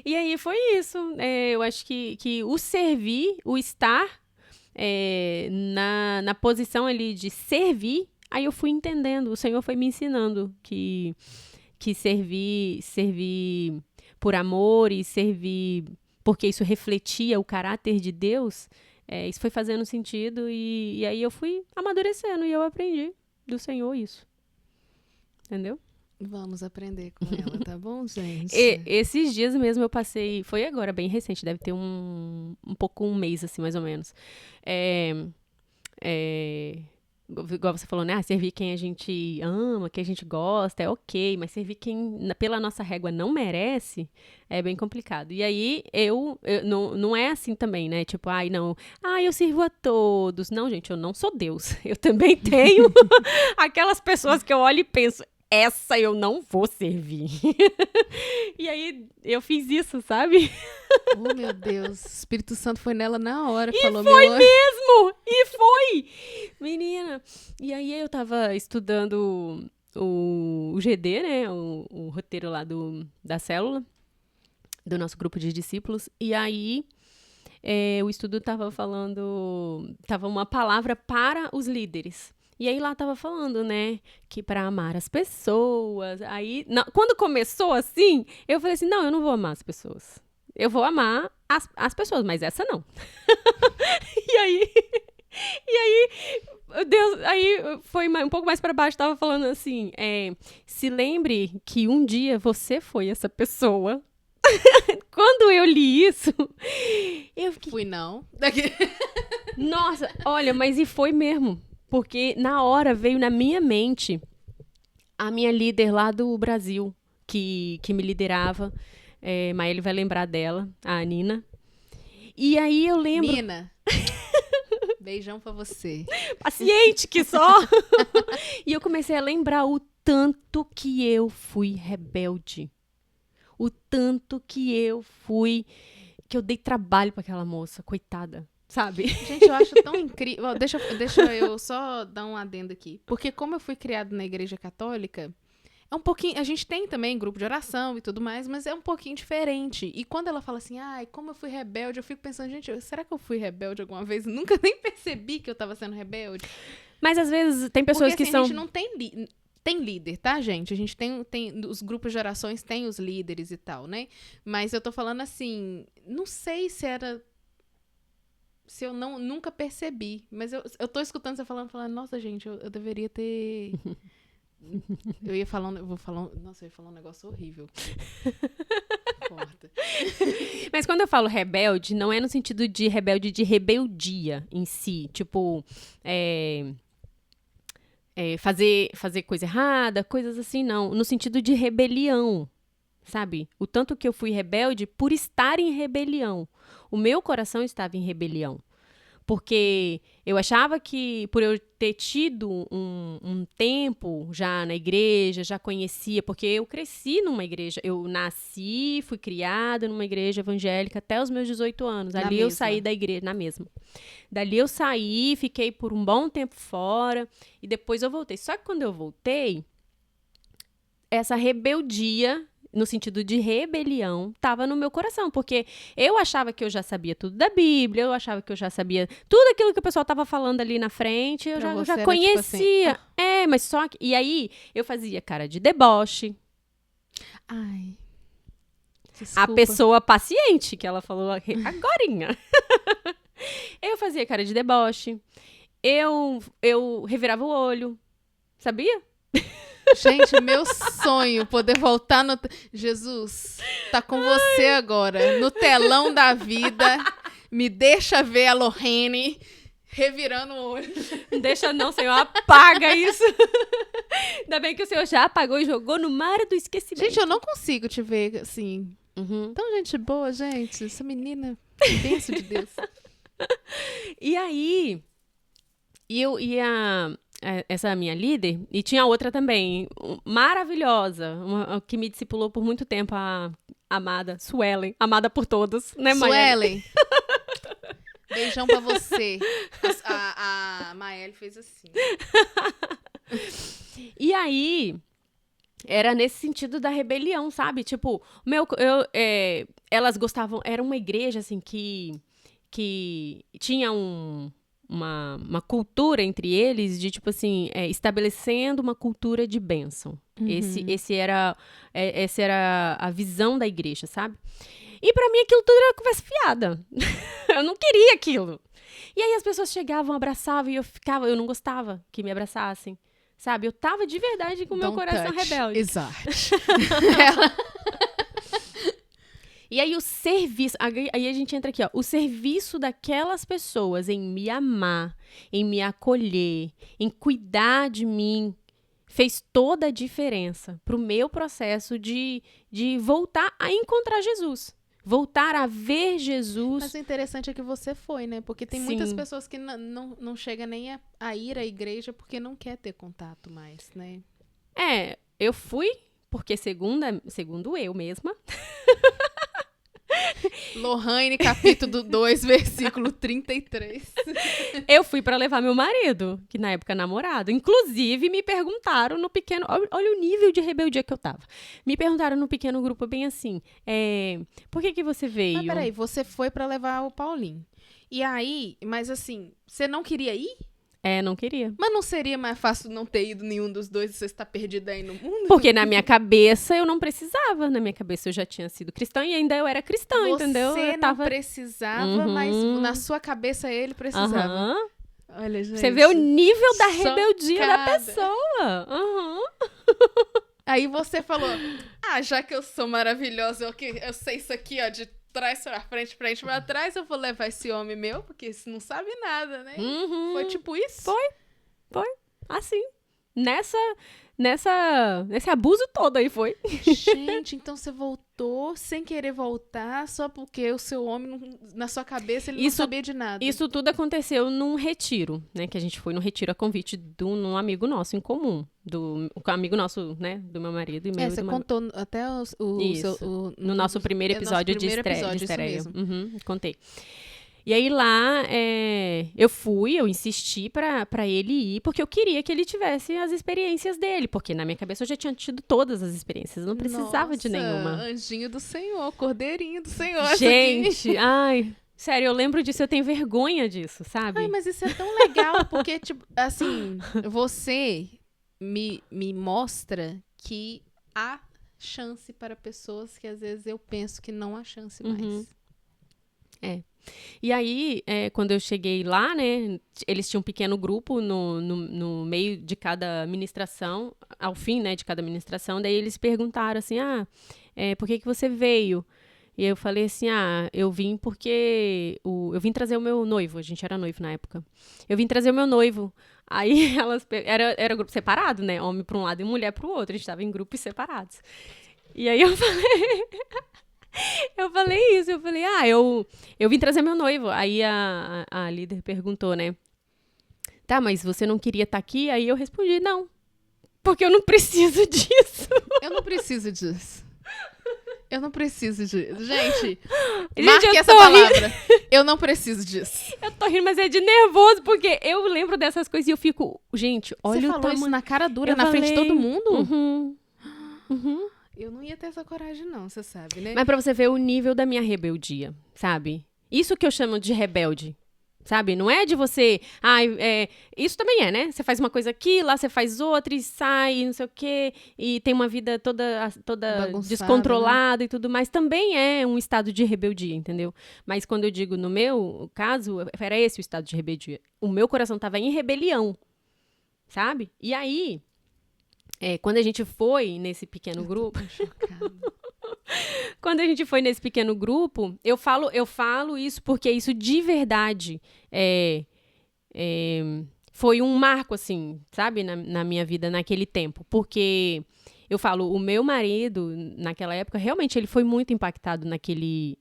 E aí foi isso. Eu acho que o servir, o estar na posição ali de servir, aí eu fui entendendo. O Senhor foi me ensinando que servir por amor e servir porque isso refletia o caráter de Deus, isso foi fazendo sentido e aí eu fui amadurecendo e eu aprendi do Senhor isso. Entendeu? Vamos aprender com ela, tá bom, gente? Esses dias mesmo eu passei, foi agora, bem recente, deve ter um mês, assim, mais ou menos. Igual você falou, né? Servir quem a gente ama, quem a gente gosta, é ok, mas servir quem, pela nossa régua, não merece, é bem complicado. E aí, não é assim também, né? Tipo, eu sirvo a todos. Não, gente, eu não sou Deus. Eu também tenho aquelas pessoas que eu olho e penso, essa eu não vou servir. E aí, eu fiz isso, sabe? Oh, meu Deus. O Espírito Santo foi nela na hora. E falou, foi mesmo! E foi! Menina. E aí, eu tava estudando o GD, né? O roteiro lá da célula, do nosso grupo de discípulos. E aí, o estudo tava falando... Tava uma palavra para os líderes. E aí lá tava falando, né, que para amar as pessoas, aí, quando começou assim, eu falei assim, não, eu não vou amar as pessoas. Eu vou amar as pessoas, mas essa não. E aí, Deus, aí foi um pouco mais para baixo, tava falando assim, se lembre que um dia você foi essa pessoa. Quando eu li isso, eu fiquei... Fui não. Nossa, olha, mas e foi mesmo. Porque na hora veio na minha mente a minha líder lá do Brasil, que me liderava. Maeli vai lembrar dela, a Nina. E aí eu lembro... Nina, beijão pra você. Paciente que só! E eu comecei a lembrar o tanto que eu fui rebelde. O tanto que eu dei trabalho pra aquela moça, coitada. Sabe? Gente, eu acho tão incrível. Deixa eu só dar um adendo aqui. Porque como eu fui criada na igreja católica, é um pouquinho... A gente tem também grupo de oração e tudo mais, mas é um pouquinho diferente. E quando ela fala assim, como eu fui rebelde, eu fico pensando, gente, será que eu fui rebelde alguma vez? Nunca nem percebi que eu tava sendo rebelde. Mas às vezes tem pessoas porque, que assim, são... a gente não tem líder, tá, gente? A gente tem os grupos de orações têm os líderes e tal, né? Mas eu tô falando assim, não sei se eu nunca percebi. Mas eu tô escutando você falando, nossa, gente, eu deveria ter... eu ia falar um negócio horrível. Corta. Mas quando eu falo rebelde, não é no sentido de rebelde de rebeldia em si. Tipo, fazer coisa errada, coisas assim, não. No sentido de rebelião, sabe? O tanto que eu fui rebelde por estar em rebelião. O meu coração estava em rebelião. Porque eu achava que, por eu ter tido um tempo já na igreja, já conhecia, porque eu cresci numa igreja, eu nasci, fui criada numa igreja evangélica até os meus 18 anos. Ali eu saí da igreja, na mesma. Dali eu saí, fiquei por um bom tempo fora, e depois eu voltei. Só que quando eu voltei, essa rebeldia... no sentido de rebelião, estava no meu coração, porque eu achava que eu já sabia tudo da Bíblia, eu achava que eu já sabia tudo aquilo que o pessoal estava falando ali na frente, eu já conhecia. Tipo assim, mas só que... E aí, eu fazia cara de deboche. Ai, desculpa. A pessoa paciente, que ela falou agorinha. Eu fazia cara de deboche. Eu revirava o olho. Sabia? Gente, meu sonho, poder voltar no... Jesus, tá com você agora, no telão da vida. Me deixa ver a Lorraine revirando o olho. Não deixa não, Senhor, apaga isso. Ainda bem que o Senhor já apagou e jogou no mar do esquecimento. Gente, eu não consigo te ver assim. Tão gente boa, gente. Essa menina, bênção de Deus. E aí, essa minha líder, e tinha outra também, maravilhosa, que me discipulou por muito tempo, a amada Suelen, amada por todos, né, Suelen? Beijão pra você. A Maeli fez assim. E aí, era nesse sentido da rebelião, sabe? Tipo, elas gostavam... Era uma igreja, assim, que tinha uma cultura entre eles de, tipo assim, estabelecendo uma cultura de bênção. Essa era a visão da igreja, sabe? E pra mim aquilo tudo era conversa fiada. Eu não queria aquilo. E aí as pessoas chegavam, abraçavam e eu não gostava que me abraçassem. Sabe? Eu tava de verdade com o meu coração rebelde. Exato. E aí o serviço, aí a gente entra aqui, ó, o serviço daquelas pessoas em me amar, em me acolher, em cuidar de mim, fez toda a diferença pro meu processo de voltar a encontrar Jesus. Voltar a ver Jesus. Mas o interessante é que você foi, né? Porque tem Sim. muitas pessoas que não chegam nem a ir à igreja porque não quer ter contato mais, né? Eu fui porque segundo eu mesma, Lohane, capítulo 2, versículo 33. eu fui pra levar meu marido, que na época namorado. Inclusive, me perguntaram no pequeno... Olha o nível de rebeldia que eu tava. Me perguntaram no pequeno grupo bem assim, por que você veio? Mas peraí, você foi pra levar o Paulinho. E aí, mas assim, você não queria ir? Não queria. Mas não seria mais fácil não ter ido nenhum dos dois e você estar perdida aí no mundo? Porque na minha cabeça eu não precisava. Na minha cabeça eu já tinha sido cristã e ainda eu era cristã, entendeu? Você Eu tava... não precisava, mas na sua cabeça ele precisava. Aham. Olha, gente. Você vê o nível da rebeldia da chocada. pessoa. Aham. Aí você falou, já que eu sou maravilhosa, eu sei isso aqui, ó, de trás pra frente pra trás, eu vou levar esse homem meu, porque esse não sabe nada, né? Uhum. Foi tipo isso? Foi. Assim. Nesse abuso todo aí foi. Gente, então você voltou sem querer voltar, só porque o seu homem, na sua cabeça, ele não sabia de nada. Isso tudo aconteceu num retiro, né? Que a gente foi no retiro a convite de um amigo nosso em comum. Um amigo nosso, né? Do meu marido e meu. Você contou até no nosso primeiro episódio de estreia. Isso mesmo. Uhum, contei. E aí lá, eu insisti pra ele ir, porque eu queria que ele tivesse as experiências dele, porque na minha cabeça eu já tinha tido todas as experiências, eu não precisava de nenhuma. Anjinho do Senhor, cordeirinho do Senhor. Gente, ai, sério, eu lembro disso, eu tenho vergonha disso, sabe? Ai, mas isso é tão legal, porque, tipo, assim, você me mostra que há chance para pessoas que às vezes eu penso que não há chance mais. E aí, quando eu cheguei lá, né, eles tinham um pequeno grupo no meio de cada ministração, ao fim, né, de cada ministração, daí eles perguntaram assim, por que você veio? E eu falei assim, eu vim porque eu vim trazer o meu noivo, a gente era noivo na época. Eu vim trazer o meu noivo. Aí era grupo separado, né, homem para um lado e mulher para o outro, a gente estava em grupos separados. E aí eu falei... Eu falei, eu vim trazer meu noivo. Aí a líder perguntou, né? Tá, mas você não queria estar aqui? Aí eu respondi, não. Porque eu não preciso disso. Eu não preciso disso. Gente, Gente, marque essa palavra. Eu não preciso disso. Eu tô rindo, mas é de nervoso, porque eu lembro dessas coisas e eu fico... Gente, olha você o falou tamanho... isso na cara dura, Eu na frente de falei, todo mundo? Uhum. Eu não ia ter essa coragem, não, você sabe, né? Mas pra você ver o nível da minha rebeldia, sabe? Isso que eu chamo de rebelde, sabe? Não é de você... isso também é, né? Você faz uma coisa aqui, lá você faz outra e sai, não sei o quê, e tem uma vida toda Bagunçada, descontrolada, né? e tudo mais. Também é um estado de rebeldia, entendeu? Mas quando eu digo no meu caso, era esse o estado de rebeldia. O meu coração tava em rebelião, sabe? E aí... quando a gente foi nesse pequeno grupo... Quando a gente foi nesse pequeno grupo, eu falo isso porque isso de verdade foi um marco, assim, sabe? Na minha vida, naquele tempo. Porque... Eu falo, o meu marido, naquela época, realmente ele foi muito impactado naquele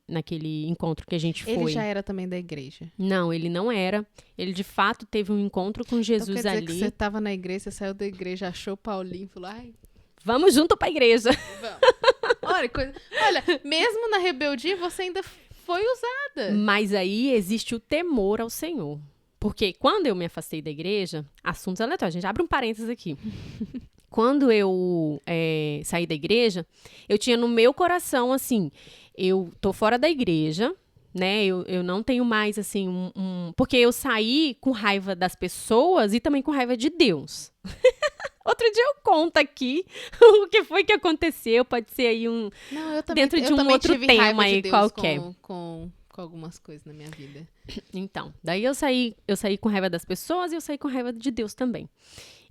encontro que a gente foi. Ele já era também da igreja? Não, ele não era. Ele, de fato, teve um encontro com Jesus então, quer dizer ali. que você estava na igreja, você saiu da igreja, achou o Paulinho e falou, vamos junto pra igreja. Vamos. Olha, mesmo na rebeldia, você ainda foi usada. Mas aí existe o temor ao Senhor. Porque quando eu me afastei da igreja, assuntos aleatórios, a gente abre um parênteses aqui. quando eu saí da igreja, eu tinha no meu coração, assim, eu tô fora da igreja, né? Eu não tenho mais, assim, porque eu saí com raiva das pessoas e também com raiva de Deus. Outro dia eu conto aqui o que foi que aconteceu, pode ser aí Não, eu também, dentro de eu um também outro tive tema raiva de aí Deus qualquer. Com algumas coisas na minha vida. Então, daí eu saí com raiva das pessoas e eu saí com raiva de Deus também.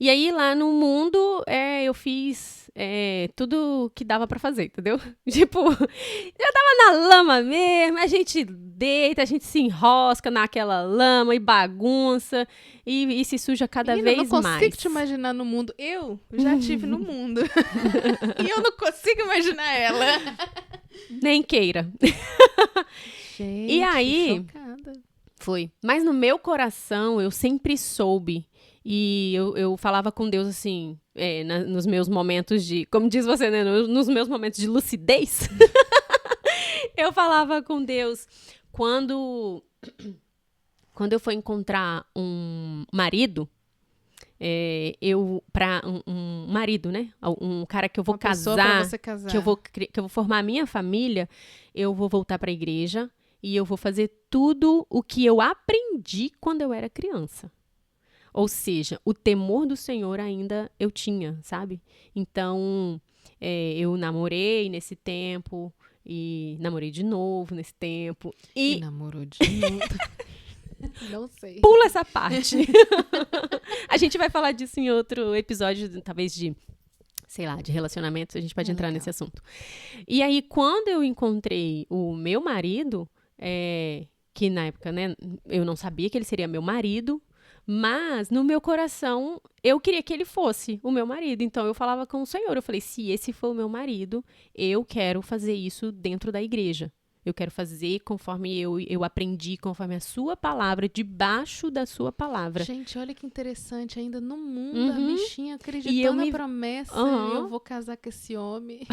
E aí, lá no mundo, eu fiz tudo que dava pra fazer, entendeu? Tipo, eu tava na lama mesmo, a gente deita, a gente se enrosca naquela lama e bagunça e se suja cada Menina, vez eu não consigo mais. te imaginar no mundo. Eu já tive no mundo. E eu não consigo imaginar ela. Nem queira. Gente, E aí, chocada. foi. Mas no meu coração, eu sempre soube. E eu falava com Deus assim, nos meus momentos de... Como diz você, né? Nos meus momentos de lucidez. Eu falava com Deus. Quando eu for encontrar um marido, um marido, né? Um cara que eu vou Uma pessoa pra casar, você casar. que eu vou formar a minha família, eu vou voltar para a igreja e eu vou fazer tudo o que eu aprendi quando eu era criança. Ou seja, o temor do Senhor ainda eu tinha, sabe? Então, eu namorei nesse tempo e namorei de novo nesse tempo. E namorou de novo. Não sei. Pula essa parte. A gente vai falar disso em outro episódio, talvez de relacionamentos, a gente pode entrar nesse assunto. E aí, quando eu encontrei o meu marido, que na época, né, eu não sabia que ele seria meu marido, mas no meu coração, eu queria que ele fosse o meu marido. Então, eu falava com o Senhor, eu falei, se esse for o meu marido, eu quero fazer isso dentro da igreja. Eu quero fazer conforme eu aprendi, conforme a sua palavra, debaixo da sua palavra. Gente, olha que interessante. Ainda no mundo, a bichinha acreditando E eu na promessa. Eu vou casar com esse homem.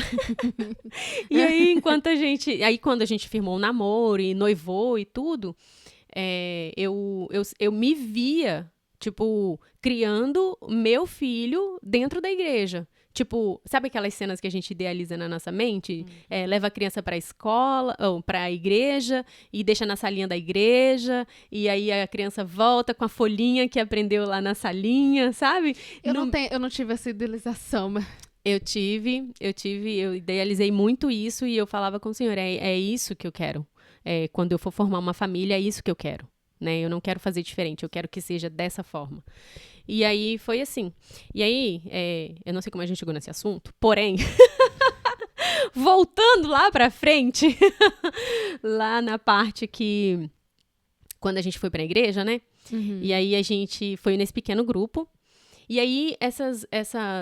E aí, quando a gente firmou o namoro e noivou e tudo, eu me via, tipo, criando meu filho dentro da igreja. Tipo, sabe aquelas cenas que a gente idealiza na nossa mente? Leva a criança pra escola, ou pra igreja, e deixa na salinha da igreja, e aí a criança volta com a folhinha que aprendeu lá na salinha, sabe? Eu não tive essa idealização, mas... Eu idealizei muito isso e eu falava com o Senhor, é isso que eu quero. Quando eu for formar uma família, é isso que eu quero. Né? Eu não quero fazer diferente, eu quero que seja dessa forma. E aí, foi assim. E aí, eu não sei como a gente chegou nesse assunto, porém, voltando lá pra frente, lá na parte que, quando a gente foi pra igreja, né? Uhum. E aí, a gente foi nesse pequeno grupo. E aí,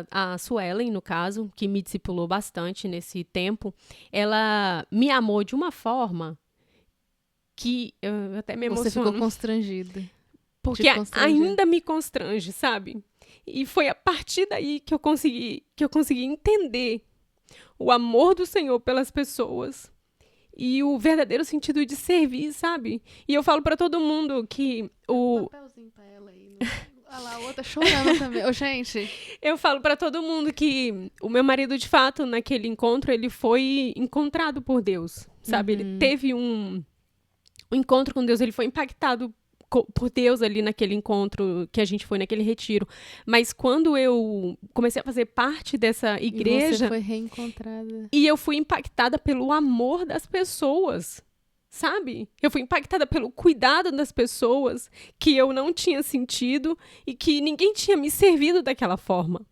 a Suelen, no caso, que me discipulou bastante nesse tempo, ela me amou de uma forma que eu até me emociono. Você ficou constrangida. Porque ainda me constrange, sabe? E foi a partir daí que eu consegui entender o amor do Senhor pelas pessoas e o verdadeiro sentido de servir, sabe? E eu falo pra todo mundo que Um papelzinho pra ela aí. Olha lá, a outra chorando também. Gente. Eu falo pra todo mundo que o meu marido, de fato, naquele encontro, ele foi encontrado por Deus, sabe? Ele teve um encontro com Deus, ele foi impactado por Deus ali naquele encontro que a gente foi, naquele retiro. Mas quando eu comecei a fazer parte dessa igreja... E você foi reencontrada. E eu fui impactada pelo amor das pessoas, sabe? Eu fui impactada pelo cuidado das pessoas que eu não tinha sentido e que ninguém tinha me servido daquela forma,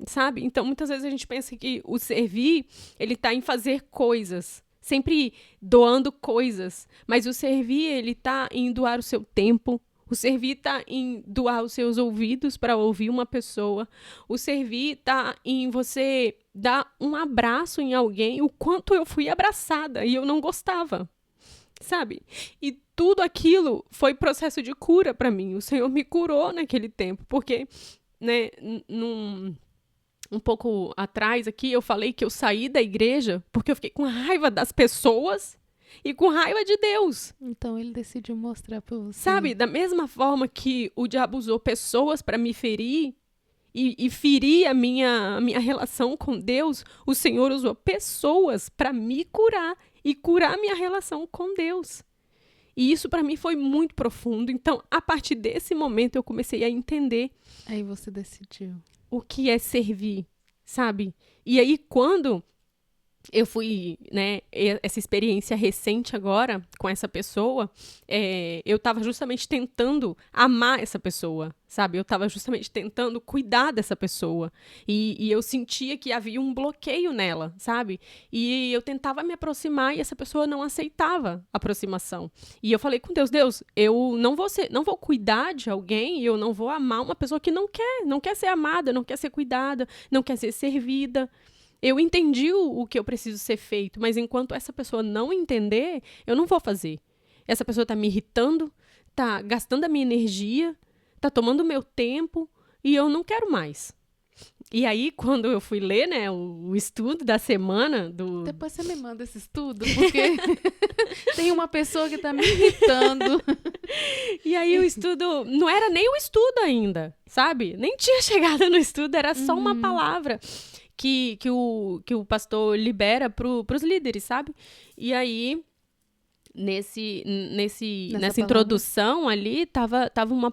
sabe? Então, muitas vezes a gente pensa que o servir, ele tá em fazer coisas, sempre doando coisas, mas o servir, ele tá em doar o seu tempo, o servir tá em doar os seus ouvidos para ouvir uma pessoa, o servir tá em você dar um abraço em alguém, o quanto eu fui abraçada e eu não gostava, sabe? E tudo aquilo foi processo de cura para mim, o Senhor me curou naquele tempo, porque, né, um pouco atrás aqui, eu falei que eu saí da igreja porque eu fiquei com raiva das pessoas e com raiva de Deus. Então ele decidiu mostrar pra você. Sabe, da mesma forma que o diabo usou pessoas para me ferir e ferir a minha relação com Deus, o Senhor usou pessoas para me curar e curar a minha relação com Deus. E isso para mim foi muito profundo. Então, a partir desse momento, eu comecei a entender Aí você decidiu. o que é servir, sabe? E aí, quando eu fui, né, essa experiência recente agora com essa pessoa, eu tava justamente tentando amar essa pessoa, sabe? Eu tava justamente tentando cuidar dessa pessoa. E eu sentia que havia um bloqueio nela, sabe? E eu tentava me aproximar e essa pessoa não aceitava a aproximação. E eu falei com Deus, eu não vou cuidar de alguém e eu não vou amar uma pessoa que não quer ser amada, não quer ser cuidada, não quer ser servida. Eu entendi o que eu preciso ser feito, mas enquanto essa pessoa não entender, eu não vou fazer. Essa pessoa tá me irritando, tá gastando a minha energia, tá tomando o meu tempo e eu não quero mais. E aí, quando eu fui ler, né, o estudo da semana do... Depois você me manda esse estudo, porque tem uma pessoa que tá me irritando. E aí o estudo, não era nem o estudo ainda, sabe? Nem tinha chegado no estudo, era só uma palavra que o pastor libera pros líderes, sabe? E aí, nessa introdução ali, tava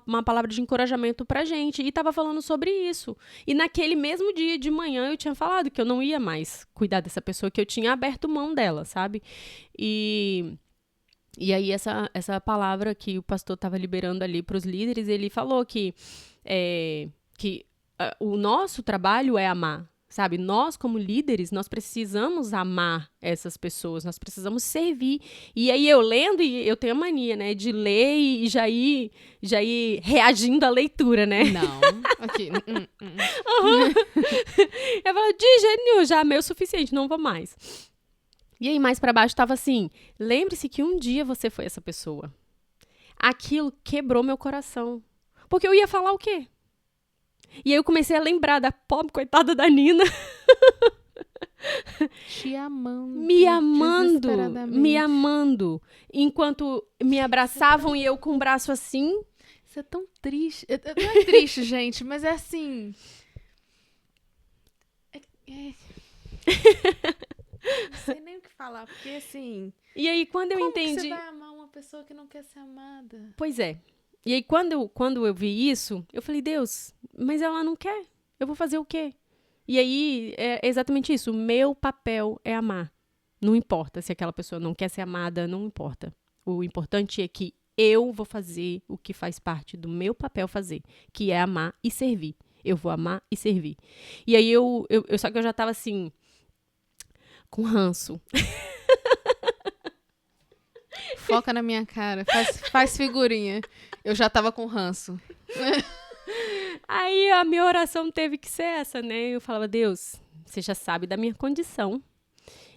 uma palavra de encorajamento pra gente, e tava falando sobre isso. E naquele mesmo dia de manhã eu tinha falado que eu não ia mais cuidar dessa pessoa, que eu tinha aberto mão dela, sabe? E aí essa palavra que o pastor tava liberando ali pros líderes, ele falou que o nosso trabalho é amar. Sabe, nós como líderes, nós precisamos amar essas pessoas, nós precisamos servir. E aí eu lendo, e eu tenho a mania, né, de ler e já ir reagindo à leitura, né? Não, aqui. Eu falo, de jeito nenhum, já é o suficiente, não vou mais. E aí mais pra baixo tava assim, lembre-se que um dia você foi essa pessoa. Aquilo quebrou meu coração. Porque eu ia falar o quê? E aí eu comecei a lembrar da pobre coitada da Nina. Te amando. Me amando. Enquanto me abraçavam e eu com o braço assim. Isso é tão triste. Não é triste, gente, mas é assim... Não sei nem o que falar, porque assim... E aí quando eu como entendi... que você vai amar uma pessoa que não quer ser amada? Pois é. E aí, quando eu vi isso, eu falei, Deus, mas ela não quer. Eu vou fazer o quê? E aí, é exatamente isso. O meu papel é amar. Não importa se aquela pessoa não quer ser amada, não importa. O importante é que eu vou fazer o que faz parte do meu papel fazer, que é amar e servir. Eu vou amar e servir. E aí, só que eu já tava assim, com ranço. Foca na minha cara, faz figurinha. Eu já tava com ranço. Aí a minha oração teve que ser essa, né? Eu falava, Deus, você já sabe da minha condição.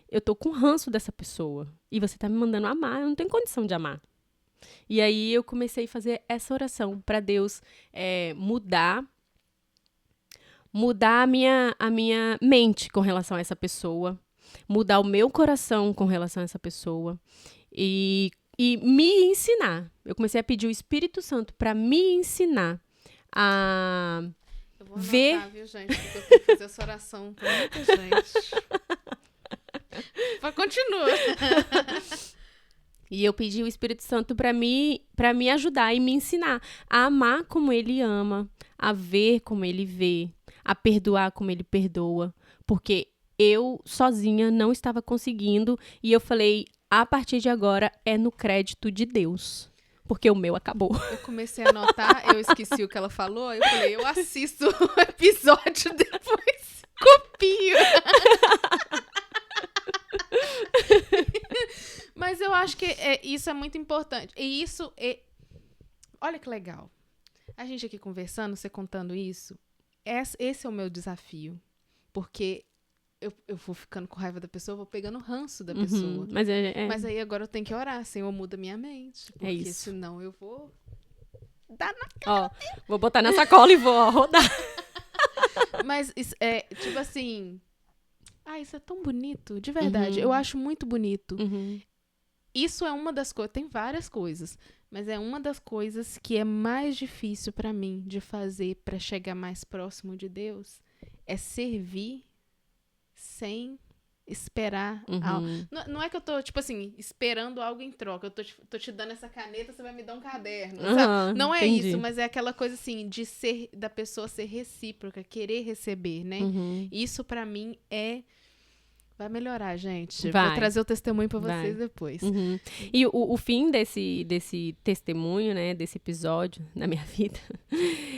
Eu tô com ranço dessa pessoa. E você tá me mandando amar, eu não tenho condição de amar. E aí eu comecei a fazer essa oração pra Deus mudar a minha mente com relação a essa pessoa. Mudar o meu coração com relação a essa pessoa. E me ensinar. Eu comecei a pedir o Espírito Santo para me ensinar a eu vou anotar, viu, gente? Porque eu tenho que fazer essa oração pra muita gente. Mas continua. E eu pedi o Espírito Santo para me ajudar e me ensinar a amar como Ele ama, a ver como Ele vê, a perdoar como Ele perdoa. Porque eu sozinha não estava conseguindo e eu falei, a partir de agora é no crédito de Deus, porque o meu acabou. Eu comecei a anotar, eu esqueci o que ela falou, eu falei, eu assisto o episódio depois, copio. Mas eu acho que isso é muito importante. E isso é... Olha que legal. A gente aqui conversando, você contando isso, esse é o meu desafio. Porque eu vou ficando com raiva da pessoa, vou pegando ranço da pessoa. Mas aí agora eu tenho que orar, Senhor, muda minha mente. Porque isso. senão eu vou dar na cara. Vou botar na sacola e vou rodar. Mas isso é, tipo assim... isso é tão bonito, de verdade. Eu acho muito bonito. Uhum. Isso é uma das coisas, tem várias coisas. Mas é uma das coisas que é mais difícil pra mim de fazer pra chegar mais próximo de Deus, é servir sem esperar algo. Uhum. Não é que eu tô, tipo assim, esperando algo em troca. Eu tô te dando essa caneta, você vai me dar um caderno, sabe? Aham, Não é entendi. isso, mas é aquela coisa assim, de ser, da pessoa ser recíproca, querer receber, né? Uhum. Isso pra mim vai melhorar, gente. Vai. Vou trazer o testemunho pra Vai. vocês depois. Uhum. E o fim desse testemunho, né, desse episódio na minha vida,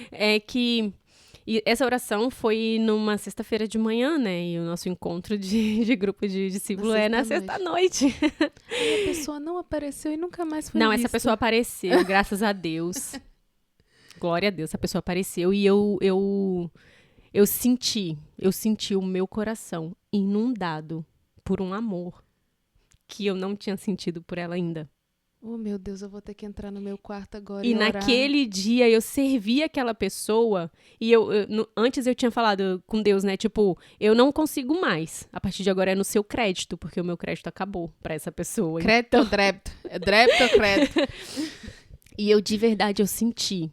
é que essa oração foi numa sexta-feira de manhã, né, e o nosso encontro de grupo de discípulo é na sexta-noite. E a pessoa não apareceu e nunca mais foi Não, vista. essa pessoa apareceu, graças a Deus. Glória a Deus, essa pessoa apareceu e eu senti o meu coração inundado por um amor que eu não tinha sentido por ela ainda. Oh, meu Deus, eu vou ter que entrar no meu quarto agora E orar. naquele dia eu servi aquela pessoa e antes eu tinha falado com Deus, né? Tipo, eu não consigo mais. A partir de agora é no seu crédito, porque o meu crédito acabou pra essa pessoa. Crédito ou débito? É débito ou crédito? E eu, de verdade, eu senti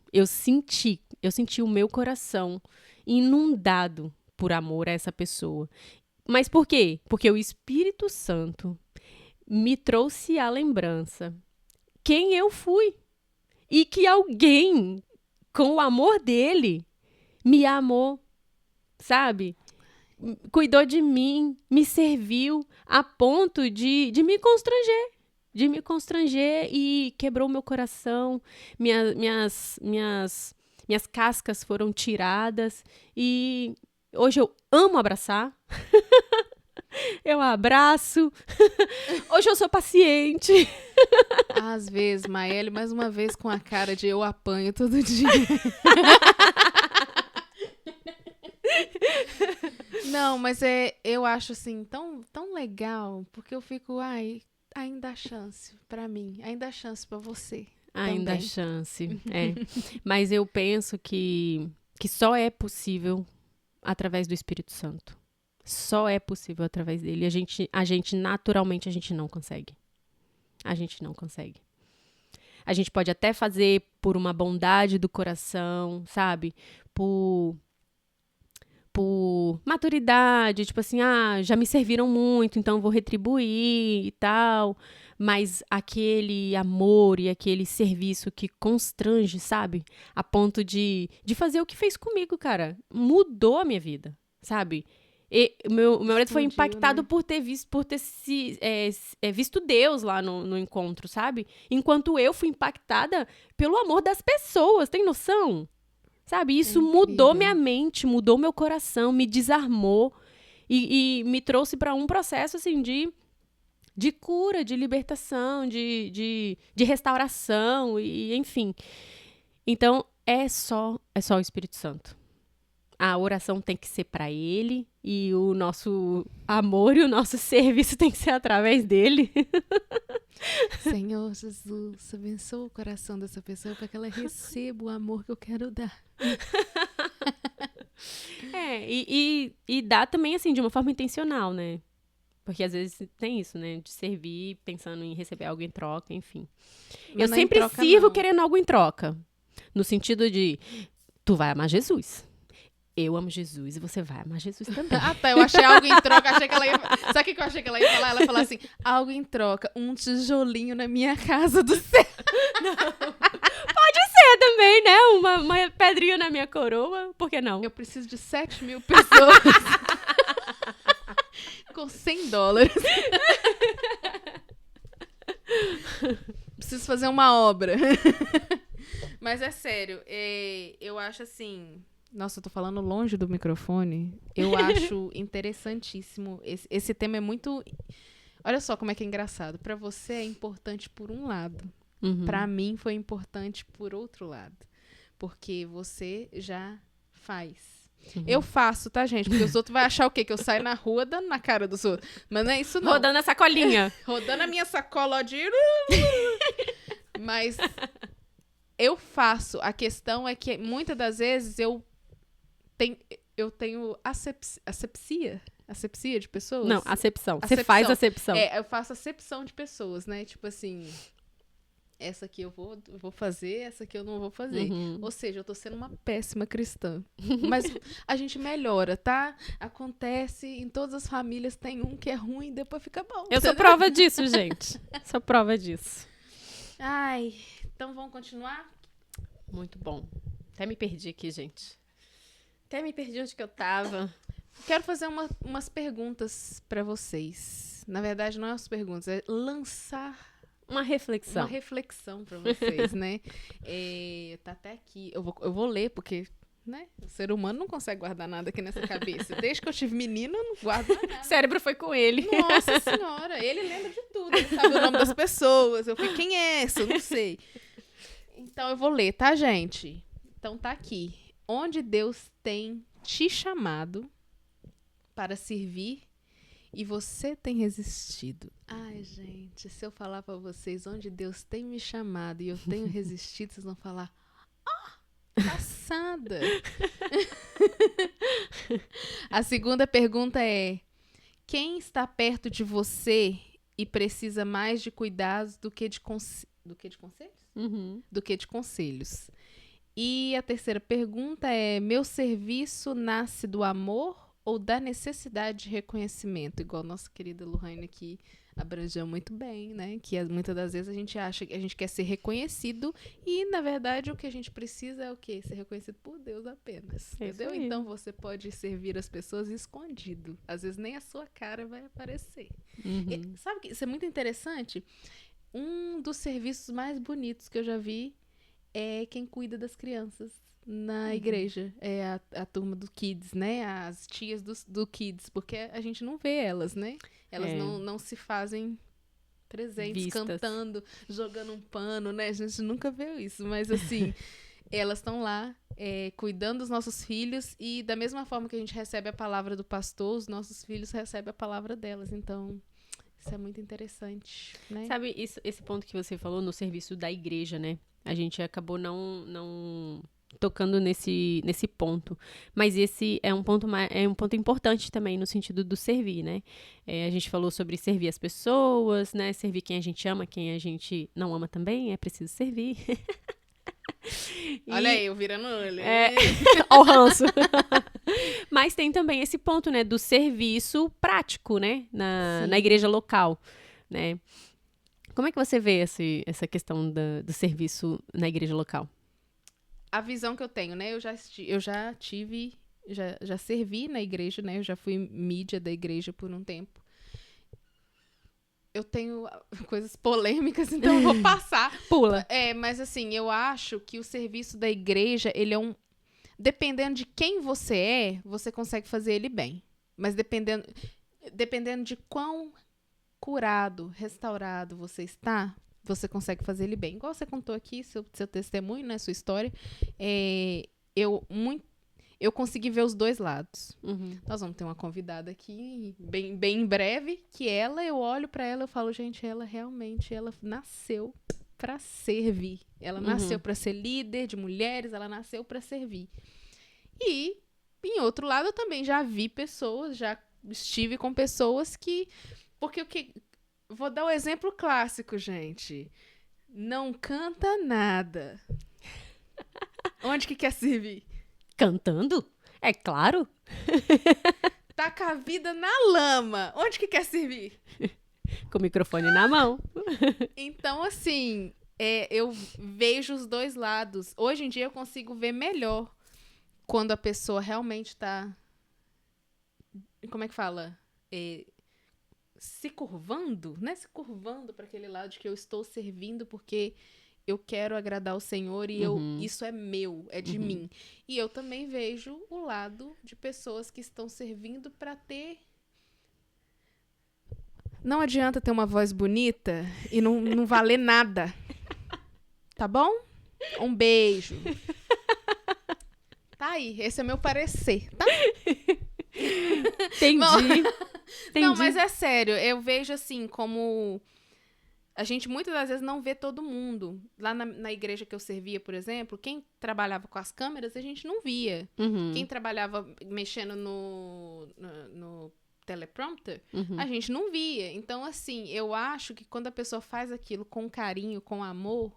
o meu coração inundado por amor a essa pessoa. Mas por quê? Porque o Espírito Santo me trouxe à lembrança quem eu fui. E que alguém, com o amor dele, me amou, sabe? Cuidou de mim, me serviu a ponto de me constranger. De me constranger e quebrou meu coração, minhas cascas foram tiradas e hoje eu amo abraçar. Eu abraço. Hoje eu sou paciente. Às vezes, Maeli, mais uma vez com a cara de eu apanho todo dia. Não, mas eu acho assim tão legal, porque eu fico, ainda há chance pra mim, ainda há chance pra você. Ainda há também. chance, é. Mas eu penso que só é possível através do Espírito Santo. Só é possível através dele. A gente naturalmente, a gente não consegue. A gente não consegue. A gente pode até fazer por uma bondade do coração, sabe? Por maturidade, tipo assim, já me serviram muito, então vou retribuir e tal. Mas aquele amor e aquele serviço que constrange, sabe? A ponto de fazer o que fez comigo, cara. Mudou a minha vida, sabe? E meu marido foi Explodiu, impactado, né? por ter visto Deus lá no encontro, sabe? Enquanto eu fui impactada pelo amor das pessoas, tem noção? Sabe? Isso mudou incrível. minha mente, mudou meu coração, me desarmou e me trouxe para um processo assim de cura, de libertação, de restauração e enfim. Então é só o Espírito Santo. A oração tem que ser para ele e o nosso amor e o nosso serviço tem que ser através dele. Senhor Jesus, abençoa o coração dessa pessoa para que ela receba o amor que eu quero dar. E dá também assim de uma forma intencional, né? Porque às vezes tem isso, né? De servir pensando em receber algo em troca, enfim. Mas Eu não é em sempre troca, sirvo não. querendo algo em troca. No sentido de, tu vai amar Jesus. Eu amo Jesus e você vai amar Jesus também. Ah, tá. Eu achei algo em troca. Achei que ela ia... Sabe o que eu achei que ela ia falar? Ela ia falar assim, algo em troca, um tijolinho na minha casa do céu. Pode ser também, né? Uma pedrinha na minha coroa. Por que não? Eu preciso de 7.000 pessoas com $100. Preciso fazer uma obra. Mas é sério, eu acho assim... Nossa, eu tô falando longe do microfone. Eu acho interessantíssimo. Esse tema é muito... Olha só como é que é engraçado. Pra você é importante por um lado. Uhum. Pra mim foi importante por outro lado. Porque você já faz. Uhum. Eu faço, tá, gente? Porque os outros vão achar o quê? Que eu saio na rua dando na cara dos outros. Mas não é isso, não. Rodando a sacolinha. Rodando a minha sacola ó, de... Mas eu faço. A questão é que muitas das vezes eu tenho asepsia de pessoas. Não, acepção. Você Acepção. faz acepção. Eu faço acepção de pessoas, né? Tipo assim... essa aqui eu vou fazer, essa aqui eu não vou fazer. Uhum. Ou seja, eu tô sendo uma péssima cristã. Mas a gente melhora, tá? Acontece, em todas as famílias tem um que é ruim e depois fica bom. Eu sou prova disso, gente. Sou prova disso. Ai, então vamos continuar? Muito bom. Até me perdi aqui, gente. Até me perdi onde que eu tava. Quero fazer umas perguntas pra vocês. Na verdade, não é as perguntas, é lançar Uma reflexão. uma reflexão pra vocês, né? Tá até aqui. Eu vou ler, porque, né? O ser humano não consegue guardar nada aqui nessa cabeça. Desde que eu tive menino, eu não guardo mais O nada. cérebro foi com ele. Nossa senhora, ele lembra de tudo. Ele sabe o nome das pessoas. Eu fico, quem é essa? Eu não sei. Então eu vou ler, tá, gente? Então tá aqui. Onde Deus tem te chamado para servir e você tem resistido. Ai, gente, se eu falar pra vocês onde Deus tem me chamado e eu tenho resistido, vocês vão falar, passada. A segunda pergunta é, quem está perto de você e precisa mais de cuidados do que de conselhos? Uhum. Do que de conselhos. E a terceira pergunta é, meu serviço nasce do amor ou da necessidade de reconhecimento? Igual nossa querida Lohane aqui abrangeu muito bem, né? Que muitas das vezes a gente acha que a gente quer ser reconhecido e, na verdade, o que a gente precisa é o quê? Ser reconhecido por Deus apenas. É isso Entendeu? aí. Então você pode servir as pessoas escondido. Às vezes nem a sua cara vai aparecer. Uhum. E, sabe que isso é muito interessante? Um dos serviços mais bonitos que eu já vi é quem cuida das crianças na igreja. É a turma do Kids, né? As tias do Kids, porque a gente não vê elas, né? Elas É. não se fazem presentes, Vistas. cantando, jogando um pano, né? A gente nunca vê isso, mas assim, elas estão lá cuidando dos nossos filhos e da mesma forma que a gente recebe a palavra do pastor, os nossos filhos recebem a palavra delas. Então, isso é muito interessante, né? Sabe, esse ponto que você falou no serviço da igreja, né? A gente acabou não tocando nesse ponto. Mas esse é um ponto importante também no sentido do servir, né? A gente falou sobre servir as pessoas, né? Servir quem a gente ama, quem a gente não ama também, é preciso servir. Olha aí, eu virando olho. Ó o ranço. Mas tem também esse ponto, né, do serviço prático, né, na igreja local, né. Como é que você vê essa questão do serviço na igreja local? A visão que eu tenho, né? Eu já servi na igreja, né? Eu já fui mídia da igreja por um tempo. Eu tenho coisas polêmicas, então eu vou passar. Pula. Mas assim, eu acho que o serviço da igreja, ele é dependendo de quem você é, você consegue fazer ele bem. Mas dependendo de quão curado, restaurado você está, você consegue fazer ele bem. Igual você contou aqui, seu testemunho, né, sua história. Eu consegui ver os dois lados. Uhum. Nós vamos ter uma convidada aqui, bem em breve, que eu olho pra ela e falo, gente, ela nasceu pra servir. Ela nasceu pra ser líder de mulheres, ela nasceu pra servir. E, em outro lado, eu também já vi pessoas, já estive com pessoas que... Porque vou dar um exemplo clássico, gente. Não canta nada. Onde que quer servir? Cantando? É claro. Taca a vida na lama. Onde que quer servir? Com o microfone na mão. Então, assim, eu vejo os dois lados. Hoje em dia eu consigo ver melhor quando a pessoa realmente tá... Como é que fala? Se curvando, né? Se curvando para aquele lado de que eu estou servindo porque eu quero agradar o Senhor e isso é meu, é de mim. E eu também vejo o lado de pessoas que estão servindo para ter... Não adianta ter uma voz bonita e não valer nada. Tá bom? Um beijo. Tá aí, esse é meu parecer, tá? Entendi. Não, mas é sério, eu vejo assim como... A gente muitas das vezes não vê todo mundo. Lá na igreja que eu servia, por exemplo, quem trabalhava com as câmeras, a gente não via. Uhum. Quem trabalhava mexendo no teleprompter, a gente não via. Então, assim, eu acho que quando a pessoa faz aquilo com carinho, com amor,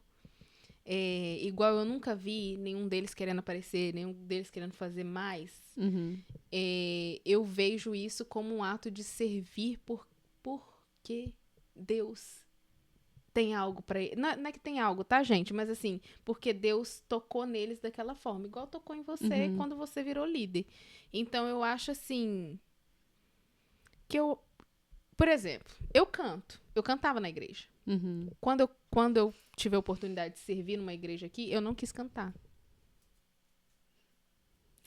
igual eu nunca vi nenhum deles querendo aparecer, nenhum deles querendo fazer mais, eu vejo isso como um ato de servir porque Deus tem algo pra ele. Não é que tem algo, tá, gente? Mas assim, porque Deus tocou neles daquela forma, igual tocou em você quando você virou líder. Então, eu acho assim, que por exemplo, eu cantava na igreja. Quando eu tive a oportunidade de servir numa igreja aqui, eu não quis cantar.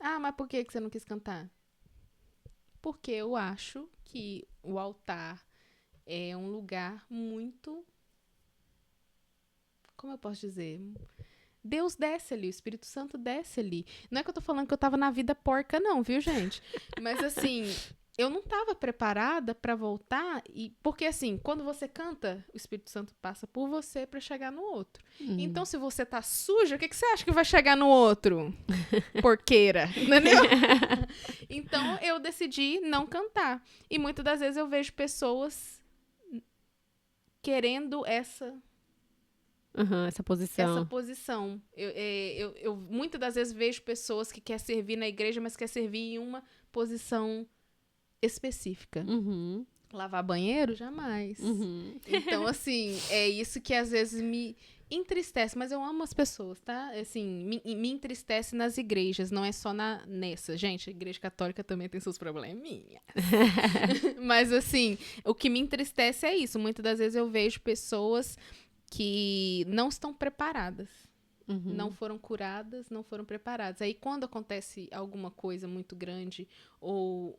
Ah, mas por que você não quis cantar? Porque eu acho que o altar é um lugar muito... Como eu posso dizer? Deus desce ali, o Espírito Santo desce ali. Não é que eu tô falando que eu tava na vida porca, não, viu, gente? Mas assim, eu não tava preparada pra voltar. Porque assim, quando você canta, o Espírito Santo passa por você pra chegar no outro. Então, se você tá suja, o que você acha que vai chegar no outro? Porqueira, entendeu? Então, eu decidi não cantar. E muitas das vezes eu vejo pessoas querendo essa posição. Eu muitas das vezes vejo pessoas que querem servir na igreja, mas querem servir em uma posição específica. Lavar banheiro? Jamais. Então, assim, é isso que às vezes me entristece. Mas eu amo as pessoas, tá? Assim, me entristece nas igrejas, não é só nessa. Gente, a igreja católica também tem seus probleminhas. Mas, assim, o que me entristece é isso. Muitas das vezes eu vejo pessoas que não estão preparadas. Não foram curadas, não foram preparadas. Aí, quando acontece alguma coisa muito grande, ou...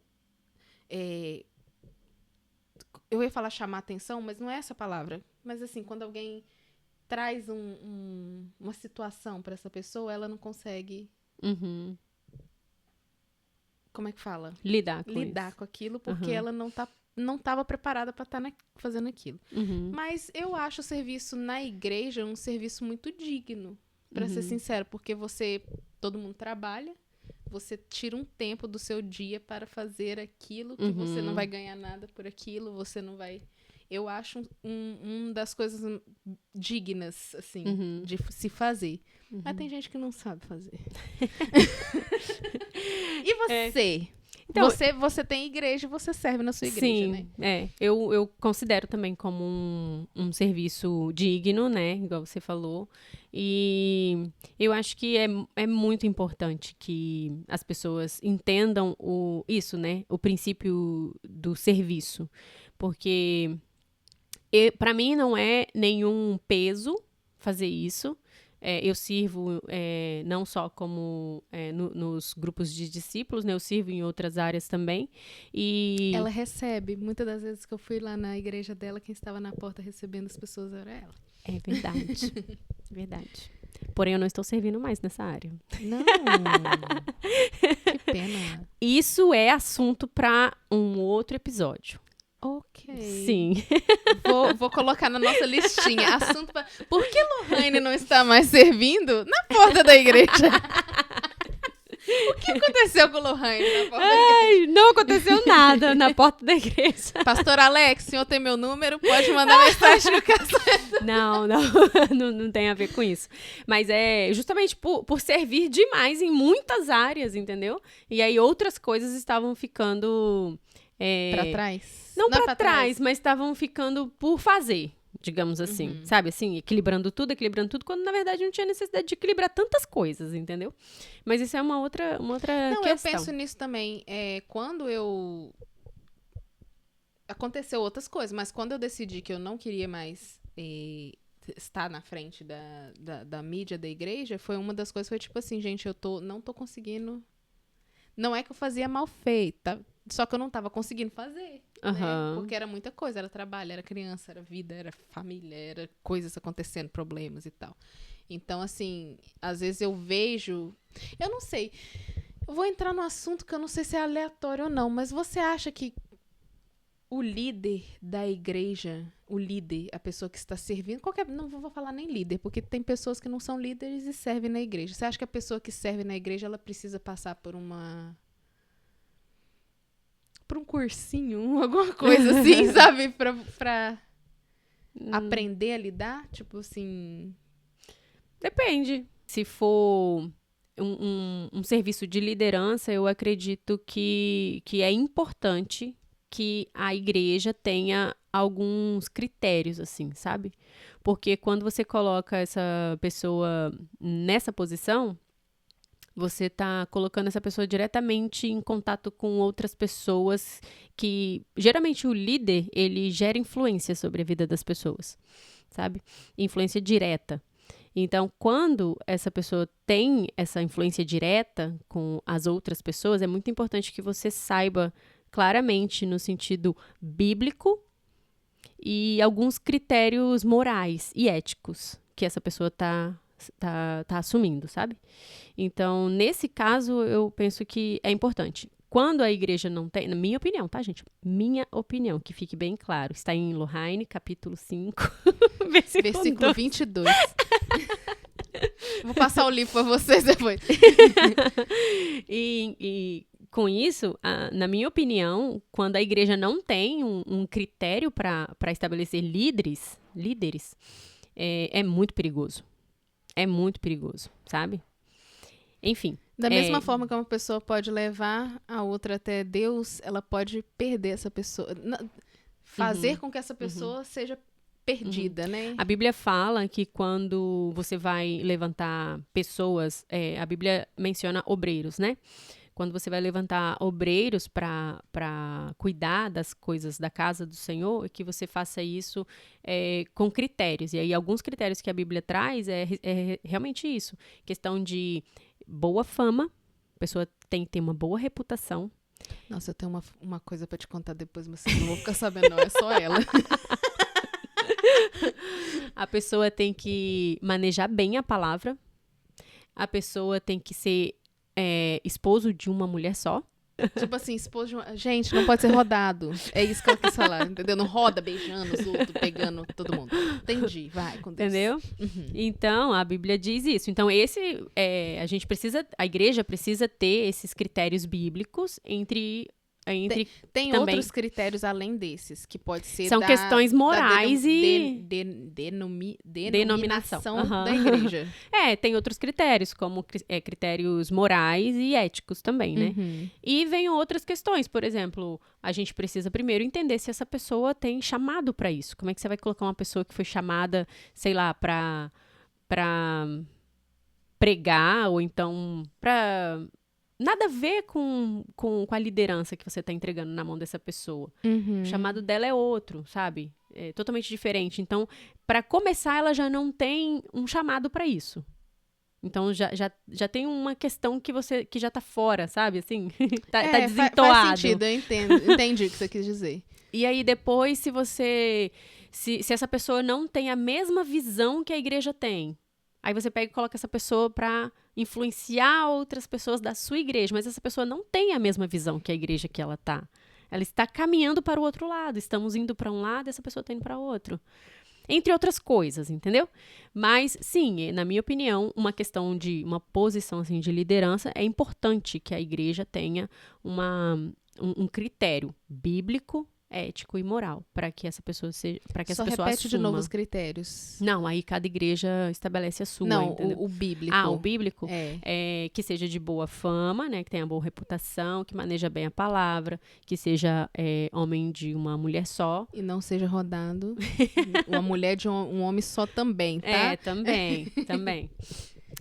eu ia falar chamar atenção, mas não é essa palavra. Mas, assim, quando alguém traz uma situação para essa pessoa, ela não consegue... Como é que fala? Lidar com aquilo, porque ela não estava preparada para estar fazendo aquilo. Mas eu acho o serviço na igreja um serviço muito digno, para ser sincero, porque todo mundo trabalha, você tira um tempo do seu dia para fazer aquilo, que você não vai ganhar nada por aquilo, você não vai... Eu acho uma das coisas dignas, assim, de se fazer. Mas tem gente que não sabe fazer. E você? Então, você tem igreja e você serve na sua igreja, né? Eu considero também como um serviço digno, né? Igual você falou. E eu acho que é muito importante que as pessoas entendam isso, né? O princípio do serviço. Porque para mim não é nenhum peso fazer isso. Eu sirvo não só como nos grupos de discípulos, né? Eu sirvo em outras áreas também. E ela recebe. Muitas das vezes que eu fui lá na igreja dela, quem estava na porta recebendo as pessoas era ela. É verdade. Verdade. Porém, eu não estou servindo mais nessa área. Não. Que pena. Isso é assunto para um outro episódio. Ok. Sim. Vou colocar na nossa listinha. Assunto Por que Lohane não está mais servindo na porta da igreja? O que aconteceu com Lohane na porta da igreja? Não aconteceu nada na porta da igreja. Pastor Alex, o senhor tem meu número? Pode mandar mensagem no cassete. Não tem a ver com isso. Mas é justamente por servir demais em muitas áreas, entendeu? E aí outras coisas estavam ficando... Pra trás? Não pra trás, mas estavam ficando por fazer, digamos assim. Sabe, assim, equilibrando tudo, quando na verdade não tinha necessidade de equilibrar tantas coisas, entendeu? Mas isso é uma outra questão. Eu penso nisso também. Quando aconteceu outras coisas, mas quando eu decidi que eu não queria mais estar na frente da mídia da igreja, foi uma das coisas que foi tipo assim, gente, não tô conseguindo... Não é que eu fazia mal feito, só que eu não tava conseguindo fazer, né? Porque era muita coisa, era trabalho, era criança, era vida, era família, era coisas acontecendo, problemas e tal. Então, assim, às vezes eu vejo... Eu não sei, eu vou entrar num assunto que eu não sei se é aleatório ou não, mas você acha que o líder da igreja, a pessoa que está servindo, não vou falar nem líder, porque tem pessoas que não são líderes e servem na igreja. Você acha que a pessoa que serve na igreja, ela precisa passar por pra um cursinho, alguma coisa assim, sabe? Pra aprender a lidar? Tipo assim... Depende. Se for um serviço de liderança, eu acredito que é importante que a igreja tenha alguns critérios, assim, sabe? Porque quando você coloca essa pessoa nessa posição, você está colocando essa pessoa diretamente em contato com outras pessoas que... Geralmente o líder, ele gera influência sobre a vida das pessoas, sabe? Influência direta. Então, quando essa pessoa tem essa influência direta com as outras pessoas, é muito importante que você saiba claramente no sentido bíblico e alguns critérios morais e éticos que essa pessoa tá assumindo, sabe? Então, nesse caso, eu penso que é importante. Quando a igreja não tem, na minha opinião, tá, gente? Minha opinião, que fique bem claro. Está em Lohane, capítulo 5, Versículo 22. Vou passar o livro pra vocês depois. E com isso, na minha opinião, quando a igreja não tem um critério para estabelecer líderes, é muito perigoso. É muito perigoso, sabe? Enfim. Da mesma forma que uma pessoa pode levar a outra até Deus, ela pode perder essa pessoa. Fazer com que essa pessoa seja perdida, né? A Bíblia fala que quando você vai levantar pessoas, a Bíblia menciona obreiros, né? Quando você vai levantar obreiros para cuidar das coisas da casa do Senhor, que você faça isso com critérios. E aí, alguns critérios que a Bíblia traz é realmente isso. Questão de boa fama, a pessoa tem que ter uma boa reputação. Nossa, eu tenho uma coisa para te contar depois, mas vocês não vão ficar sabendo, não. É só ela. A pessoa tem que manejar bem a palavra. A pessoa tem que ser esposo de uma mulher só. Tipo assim, esposo de uma... Gente, não pode ser rodado. É isso que ela quis falar, entendeu? Não roda beijando os outros, pegando todo mundo. Entendi, vai, com Deus. Entendeu? Uhum. Então, a Bíblia diz isso. Então, a igreja precisa ter esses critérios bíblicos Tem também, outros critérios além desses, que pode ser são questões morais e denominação da igreja. Tem outros critérios, como critérios morais e éticos também, né? E vem outras questões, por exemplo, a gente precisa primeiro entender se essa pessoa tem chamado para isso. Como é que você vai colocar uma pessoa que foi chamada, sei lá, para pregar, ou então para... Nada a ver com a liderança que você está entregando na mão dessa pessoa. O chamado dela é outro, sabe? É totalmente diferente. Então, para começar, ela já não tem um chamado para isso. Então, já tem uma questão que já tá fora, sabe? Assim, tá desentoado. Faz sentido, eu entendi o que você quis dizer. E aí, depois, se essa pessoa não tem a mesma visão que a igreja tem, aí você pega e coloca essa pessoa para influenciar outras pessoas da sua igreja, mas essa pessoa não tem a mesma visão que a igreja que ela tá. Ela está caminhando para o outro lado. Estamos indo para um lado e essa pessoa está indo para outro. Entre outras coisas, entendeu? Mas, sim, na minha opinião, uma questão de uma posição assim, de liderança, é importante que a igreja tenha um critério bíblico, ético e moral para que essa pessoa seja, para que essa pessoa repete assuma. de novo os critérios. Não, aí cada igreja estabelece a sua. Não, entendeu? o bíblico. O bíblico que seja de boa fama, né, que tenha boa reputação, que maneja bem a palavra, que seja homem de uma mulher só. E não seja rodado. Uma mulher de um homem só também, tá? Também.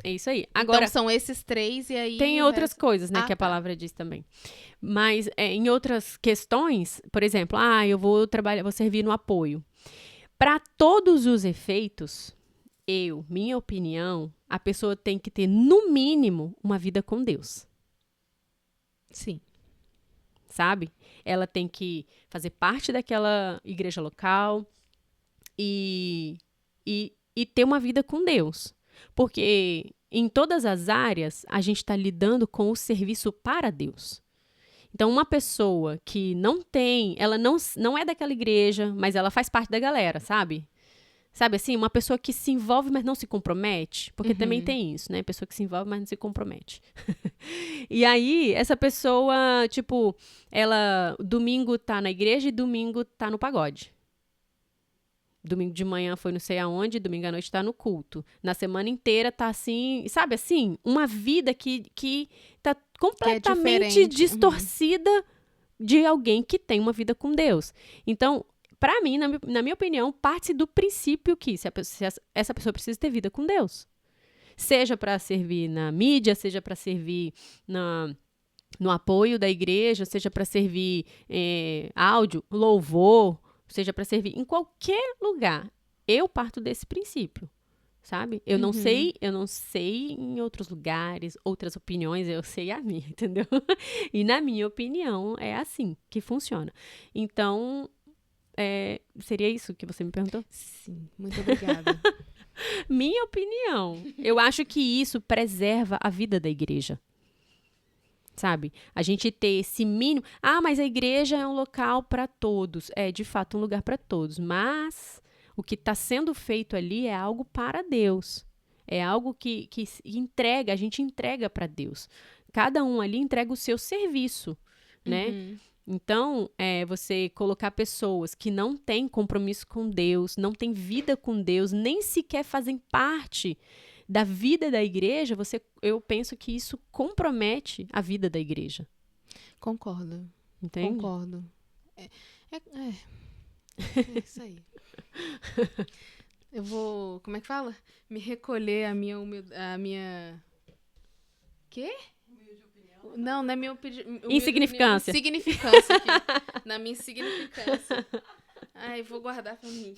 É isso aí. Agora, então são esses três e aí... Tem outras coisas, né, que a palavra diz também. Mas em outras questões, por exemplo, eu vou servir no apoio. Para todos os efeitos, minha opinião, a pessoa tem que ter, no mínimo, uma vida com Deus. Sim. Sabe? Ela tem que fazer parte daquela igreja local e ter uma vida com Deus. Porque em todas as áreas, a gente está lidando com o serviço para Deus. Então, uma pessoa que não tem, ela não é daquela igreja, mas ela faz parte da galera, sabe? Sabe assim, uma pessoa que se envolve, mas não se compromete. Porque também Uhum. tem isso, né? Pessoa que se envolve, mas não se compromete. E aí, essa pessoa, tipo, ela domingo tá na igreja e domingo tá no pagode. Domingo de manhã foi não sei aonde, domingo à noite tá no culto. Na semana inteira tá assim, sabe assim? Uma vida que tá completamente diferente. distorcida de alguém que tem uma vida com Deus. Então, pra mim, na minha opinião, parte do princípio que essa pessoa precisa ter vida com Deus. Seja pra servir na mídia, seja pra servir no apoio da igreja, seja para servir áudio, louvor, seja para servir em qualquer lugar. Eu parto desse princípio, sabe? Eu não sei em outros lugares, outras opiniões, eu sei a minha, entendeu? E na minha opinião é assim que funciona. Então, seria isso que você me perguntou? Sim, muito obrigada. Minha opinião. Eu acho que isso preserva a vida da igreja. Sabe? A gente ter esse mínimo. Ah, mas a igreja é um local para todos. É, de fato, um lugar para todos. Mas o que está sendo feito ali é algo para Deus. É algo que entrega, a gente entrega para Deus. Cada um ali entrega o seu serviço, né? Uhum. Então, você colocar pessoas que não têm compromisso com Deus, não têm vida com Deus, nem sequer fazem parte da vida da igreja, eu penso que isso compromete a vida da igreja. Concordo. Entende? Concordo. É isso aí. Eu vou, como é que fala? Me recolher a minha Quê? Não é minha Insignificância. Insignificância aqui. Na minha insignificância. Ai, vou guardar pra mim.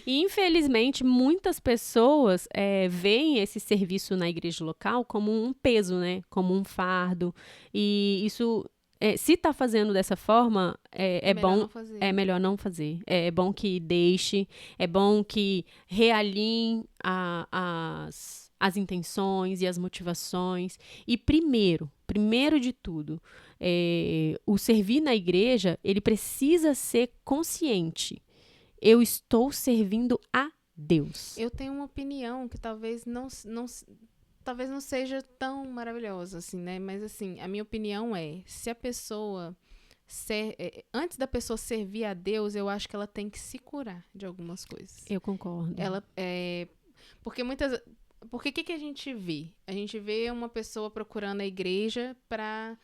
E, infelizmente, muitas pessoas veem esse serviço na igreja local como um peso, né? Como um fardo. E isso, se está fazendo dessa forma, é Melhor bom. não fazer. É melhor não fazer. É bom que deixe, é bom que realinhe as intenções e as motivações. E primeiro de tudo, o servir na igreja, ele precisa ser consciente. Eu estou servindo a Deus. Eu tenho uma opinião que talvez talvez não seja tão maravilhosa assim, né? Mas assim, a minha opinião é, se a pessoa antes da pessoa servir a Deus, eu acho que ela tem que se curar de algumas coisas. Eu concordo. Porque porque o que a gente vê? A gente vê uma pessoa procurando a igreja pra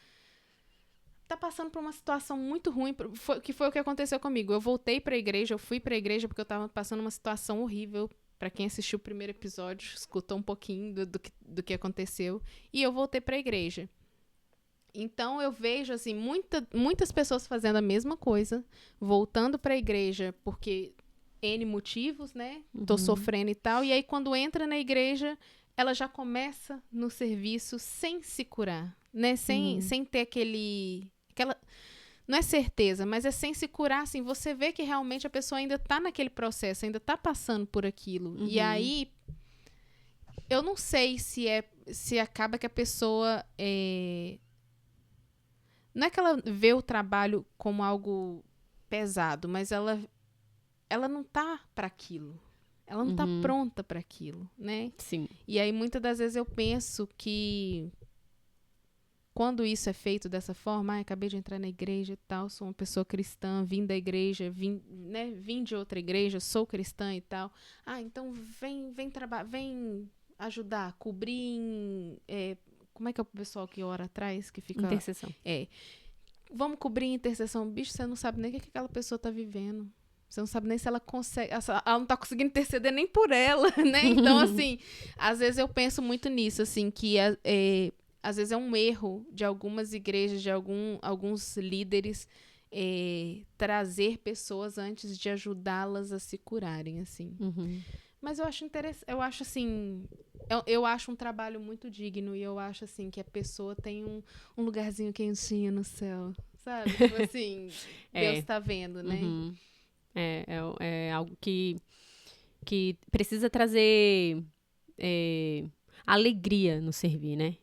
tá passando por uma situação muito ruim, que foi o que aconteceu comigo. Eu voltei pra igreja, eu fui pra igreja porque eu tava passando uma situação horrível. Pra quem assistiu o primeiro episódio, escutou um pouquinho do que aconteceu. E eu voltei pra igreja. Então, eu vejo, assim, muitas pessoas fazendo a mesma coisa, voltando pra igreja porque N motivos, né? Tô sofrendo e tal. E aí, quando entra na igreja, ela já começa no serviço sem se curar, né? Sem ter aquela... Não é certeza, mas é sem se curar, assim. Você vê que realmente a pessoa ainda tá naquele processo, ainda tá passando por aquilo. E aí, eu não sei se acaba que a pessoa... Não é que ela vê o trabalho como algo pesado, mas ela não tá para aquilo. Ela não tá pronta para aquilo, né? Sim. E aí, muitas das vezes, eu penso que quando isso é feito dessa forma, acabei de entrar na igreja e tal, sou uma pessoa cristã, vim da igreja, vim de outra igreja, sou cristã e tal. Então vem trabalhar, vem ajudar, cobrir como é que é o pessoal que ora atrás, que fica... Intercessão. Vamos cobrir intercessão. Bicho, você não sabe nem o que aquela pessoa tá vivendo. Você não sabe nem se ela consegue... Ela não tá conseguindo interceder nem por ela, né? Então, assim, às vezes eu penso muito nisso, assim, que às vezes é um erro de algumas igrejas, de alguns líderes, trazer pessoas antes de ajudá-las a se curarem, assim. Mas eu acho interessante, eu acho assim, eu acho um trabalho muito digno e eu acho assim que a pessoa tem um lugarzinho quentinho no céu, sabe? Tipo assim, Deus tá vendo, né? É algo que precisa trazer alegria no servir, né?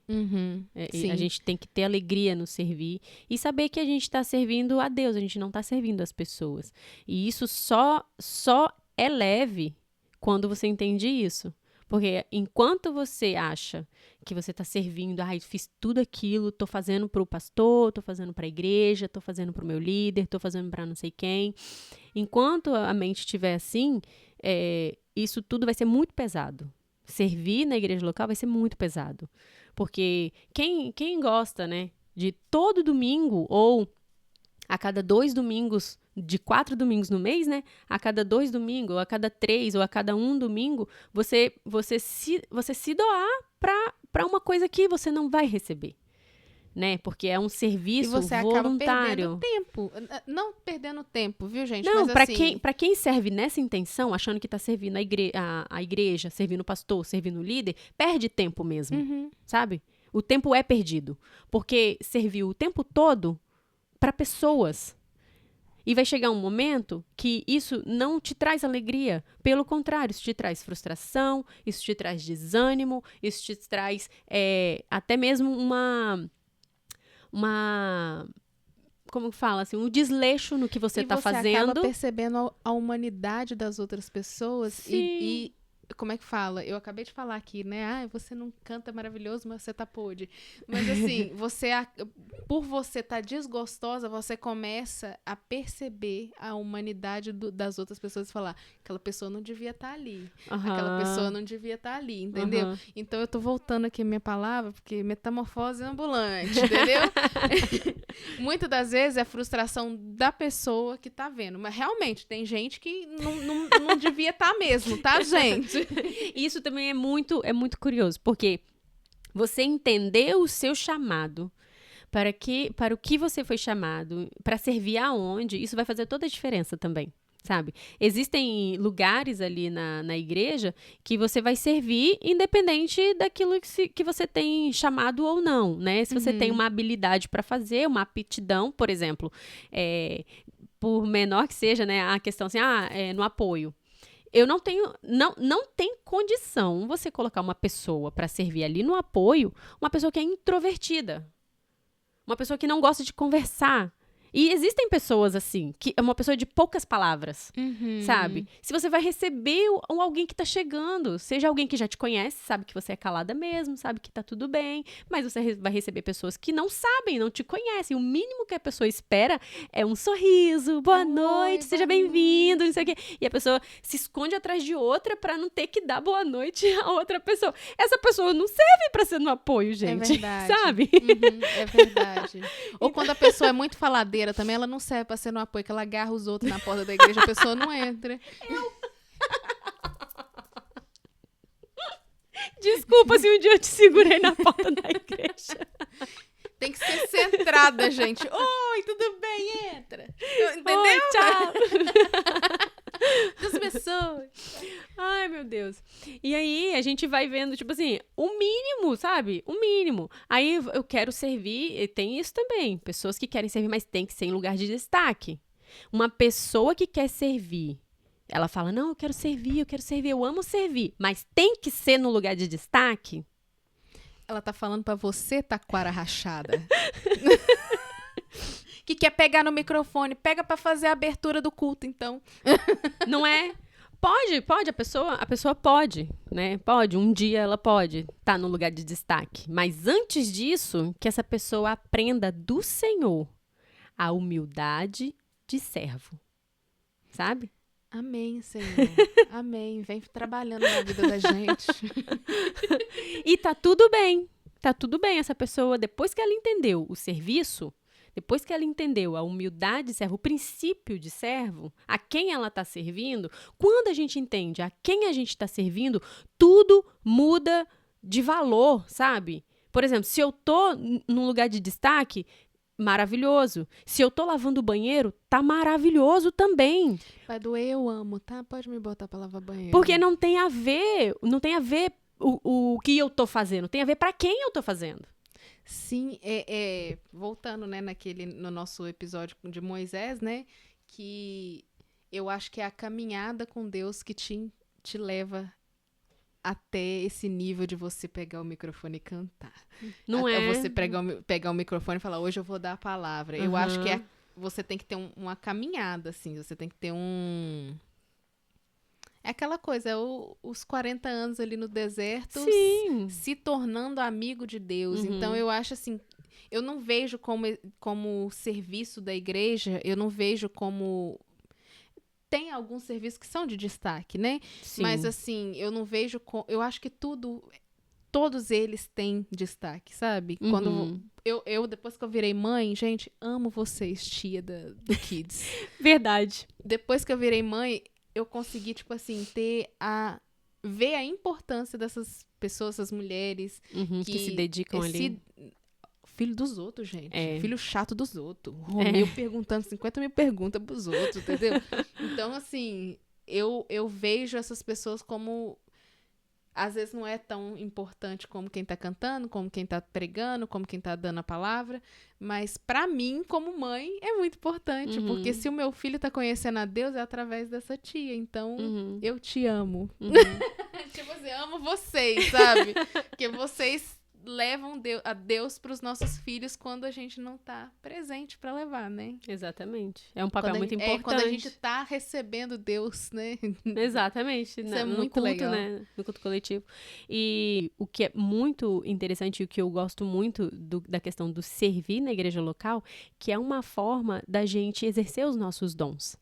A gente tem que ter alegria no servir e saber que a gente está servindo a Deus, a gente não está servindo as pessoas. E isso só é leve quando você entende isso. Porque enquanto você acha que você está servindo, fiz tudo aquilo, tô fazendo pro pastor, tô fazendo pra igreja, tô fazendo pro meu líder, tô fazendo pra não sei quem. Enquanto a mente estiver assim, isso tudo vai ser muito pesado. Servir na igreja local vai ser muito pesado. Porque quem gosta, né, de todo domingo ou a cada 2 domingos, de 4 domingos no mês, né? A cada 2 domingos, ou a cada 3, ou a cada 1 domingo, você se doar para uma coisa que você não vai receber, né? Porque é um E serviço você acaba voluntário. perdendo tempo. Não perdendo tempo, viu, gente? Não, Mas para assim, quem serve nessa intenção, achando que está servindo a igreja, servindo o pastor, servindo o líder, perde tempo mesmo, sabe? O tempo é perdido. Porque serviu o tempo todo para pessoas. E vai chegar um momento que isso não te traz alegria. Pelo contrário, isso te traz frustração, isso te traz desânimo, isso te traz até mesmo como fala assim, um desleixo no que você está fazendo. E você acaba percebendo a humanidade das outras pessoas. Sim. E como é que fala? Eu acabei de falar aqui, né? Você não canta maravilhoso, mas você tá podre. Mas assim, por você estar desgostosa, você começa a perceber a humanidade das outras pessoas e falar, aquela pessoa não devia estar ali. Aquela pessoa não devia estar ali, entendeu? Então eu tô voltando aqui a minha palavra, porque metamorfose ambulante, entendeu? Muitas das vezes é a frustração da pessoa que tá vendo. Mas realmente, tem gente que não devia estar mesmo, tá, gente? Isso também é muito curioso, porque você entender o seu chamado, para o que você foi chamado, para servir aonde, isso vai fazer toda a diferença também, sabe? Existem lugares ali na igreja que você vai servir independente daquilo que você tem chamado ou não, né? Se você tem uma habilidade para fazer, uma aptidão, por exemplo, por menor que seja, né, a questão assim, no apoio. Eu não tem condição você colocar uma pessoa para servir ali no apoio, uma pessoa que é introvertida, uma pessoa que não gosta de conversar. E existem pessoas assim, que é uma pessoa de poucas palavras, sabe? Se você vai receber alguém que tá chegando, seja alguém que já te conhece, sabe que você é calada mesmo, sabe que tá tudo bem, mas você vai receber pessoas que não sabem, não te conhecem. O mínimo que a pessoa espera é um sorriso, boa noite, seja bem-vindo, não sei o quê. E a pessoa se esconde atrás de outra pra não ter que dar boa noite a outra pessoa. Essa pessoa não serve pra ser no apoio, gente. É verdade. Sabe? É verdade. Ou quando a pessoa é muito faladeira também, ela não serve pra ser no apoio, que ela agarra os outros na porta da igreja, a pessoa não entra. Desculpa se um dia eu te segurei na porta da igreja. Tem que ser centrada, gente. Oi, tudo bem? Entra. Entendeu? Oi, tchau. Deus abençoe. Ai, meu Deus. E aí, a gente vai vendo, tipo assim, o mínimo, sabe? O mínimo. Aí, eu quero servir, e tem isso também. Pessoas que querem servir, mas tem que ser em lugar de destaque. Uma pessoa que quer servir, ela fala, não, eu quero servir, eu amo servir. Mas tem que ser no lugar de destaque? Ela tá falando pra você, taquara rachada. Que quer pegar no microfone, pega pra fazer a abertura do culto, então. Não é? Pode, a pessoa pode, né? Pode, um dia ela pode estar no lugar de destaque. Mas antes disso, que essa pessoa aprenda do Senhor a humildade de servo. Sabe? Amém, Senhor. Amém. Vem trabalhando na vida da gente. E tá tudo bem. Tá tudo bem essa pessoa, depois que ela entendeu o serviço, depois que ela entendeu a humildade de servo, o princípio de servo, a quem ela está servindo, quando a gente entende a quem a gente está servindo, tudo muda de valor, sabe? Por exemplo, se eu tô num lugar de destaque, maravilhoso. Se eu tô lavando o banheiro, tá maravilhoso também. Vai doer, eu amo, tá? Pode me botar pra lavar banheiro. Porque não tem a ver o que eu tô fazendo, tem a ver para quem eu tô fazendo. Sim, voltando, né, no nosso episódio de Moisés, né, que eu acho que é a caminhada com Deus que te leva até esse nível de você pegar o microfone e cantar. Não até é? você pegar o microfone e falar, hoje eu vou dar a palavra. Eu acho que você tem que ter uma caminhada, assim, você tem que ter É aquela coisa, os 40 anos ali no deserto Sim. se tornando amigo de Deus. Então, eu acho assim, eu não vejo como serviço da igreja, eu não vejo como... Tem alguns serviços que são de destaque, né? Sim. Mas assim, eu não vejo... Eu acho que todos eles têm destaque, sabe? Quando depois que eu virei mãe, gente, amo vocês, tia do Kids. Verdade. Depois que eu virei mãe, eu consegui, tipo assim, ver a importância dessas pessoas, essas mulheres Que se dedicam ali. Filho dos outros, gente. É. Filho chato dos outros. Romeu perguntando 50 mil perguntas pros outros, entendeu? Então, assim, eu vejo essas pessoas como... Às vezes não é tão importante como quem tá cantando, como quem tá pregando, como quem tá dando a palavra. Mas pra mim, como mãe, é muito importante. Porque se o meu filho tá conhecendo a Deus, é através dessa tia. Então, eu te amo. Tipo assim, amo vocês, sabe? Porque vocês levam a Deus pros nossos filhos quando a gente não tá presente pra levar, né? Exatamente. É um papel muito importante. Quando a gente tá recebendo Deus, né? Exatamente. Isso é no muito culto, legal. né? No culto coletivo. E o que é muito interessante e o que eu gosto muito da questão do servir na igreja local, que é uma forma da gente exercer os nossos dons.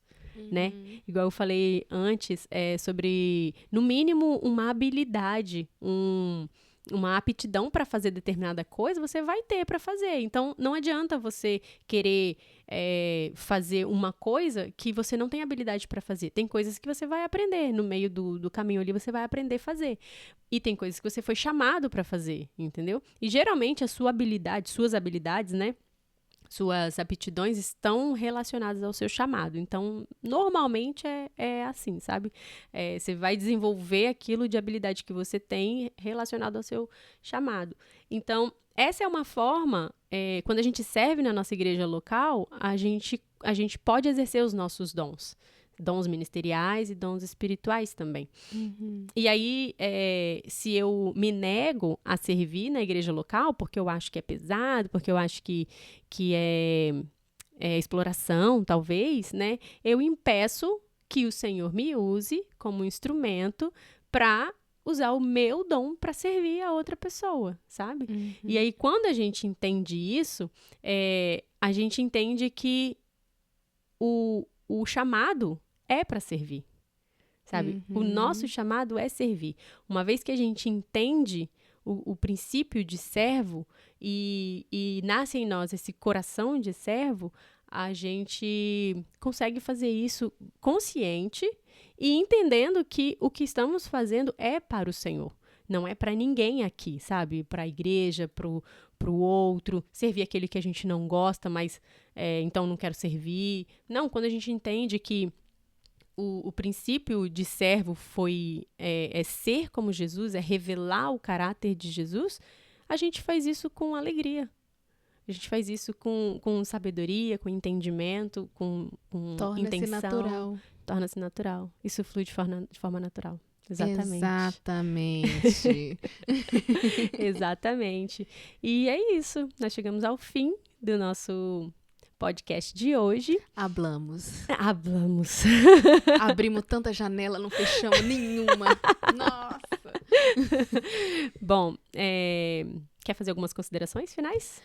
Né? Igual eu falei antes, sobre, no mínimo, uma habilidade, uma aptidão para fazer determinada coisa, você vai ter para fazer. Então, não adianta você querer fazer uma coisa que você não tem habilidade para fazer. Tem coisas que você vai aprender no meio do caminho ali, você vai aprender a fazer. E tem coisas que você foi chamado para fazer, entendeu? E geralmente suas habilidades, né? Suas aptidões estão relacionadas ao seu chamado. Então, normalmente é assim, sabe? Você vai desenvolver aquilo de habilidade que você tem relacionado ao seu chamado. Então, essa é uma forma, quando a gente serve na nossa igreja local, a gente pode exercer os nossos dons. Dons ministeriais e dons espirituais também. E aí, se eu me nego a servir na igreja local, porque eu acho que é pesado, porque eu acho que é exploração, talvez, né? Eu impeço que o Senhor me use como instrumento para usar o meu dom para servir a outra pessoa, sabe? E aí, quando a gente entende isso, a gente entende que o chamado é para servir, sabe? O nosso chamado é servir. Uma vez que a gente entende o princípio de servo e nasce em nós esse coração de servo, a gente consegue fazer isso consciente e entendendo que o que estamos fazendo é para o Senhor. Não é para ninguém aqui, sabe? Para a igreja, pro outro, servir aquele que a gente não gosta, mas então não quero servir. Não, quando a gente entende que o princípio de servo é ser como Jesus, é revelar o caráter de Jesus, a gente faz isso com alegria. A gente faz isso com sabedoria, com entendimento, com intenção. Natural. Torna-se natural. Isso flui de forma natural. Exatamente. Exatamente. Exatamente. E é isso. Nós chegamos ao fim do nosso podcast de hoje. Hablamos. Abrimos tanta janela, não fechamos nenhuma. Nossa. Bom, quer fazer algumas considerações finais?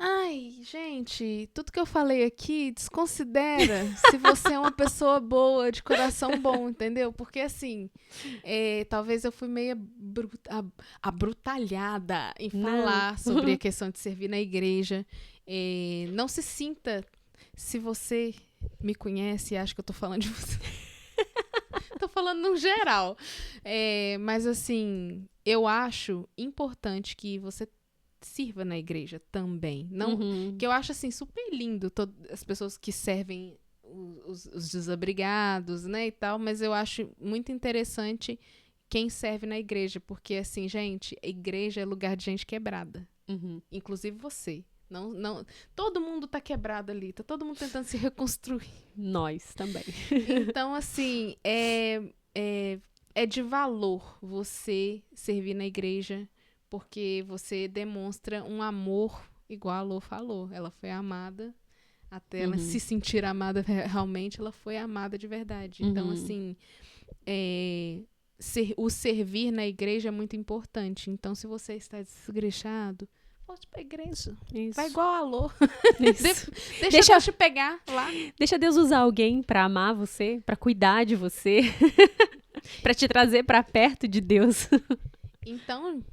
Ai, gente, tudo que eu falei aqui, desconsidera se você é uma pessoa boa, de coração bom, entendeu? Porque, assim, talvez eu fui meio abrutalhada em falar sobre a questão de servir na igreja. Não se sinta, se você me conhece e acha que eu tô falando de você. Tô falando no geral. Mas, assim, eu acho importante que você sirva na igreja também. Não, que eu acho, assim, super lindo as pessoas que servem os desabrigados, né, e tal, mas eu acho muito interessante quem serve na igreja, porque, assim, gente, a igreja é lugar de gente quebrada. Inclusive você. Não, todo mundo tá quebrado ali, tá todo mundo tentando se reconstruir. Nós também. Então, assim, é de valor você servir na igreja, porque você demonstra um amor, igual a Lô falou. Ela foi amada, até ela se sentir amada realmente, ela foi amada de verdade. Então, assim, o servir na igreja é muito importante. Então, se você está desigrejaado, volte para a igreja. Isso. Vai igual a Alô. Isso. Deixa eu te pegar lá. Deixa Deus usar alguém pra amar você, pra cuidar de você, pra te trazer pra perto de Deus. Então,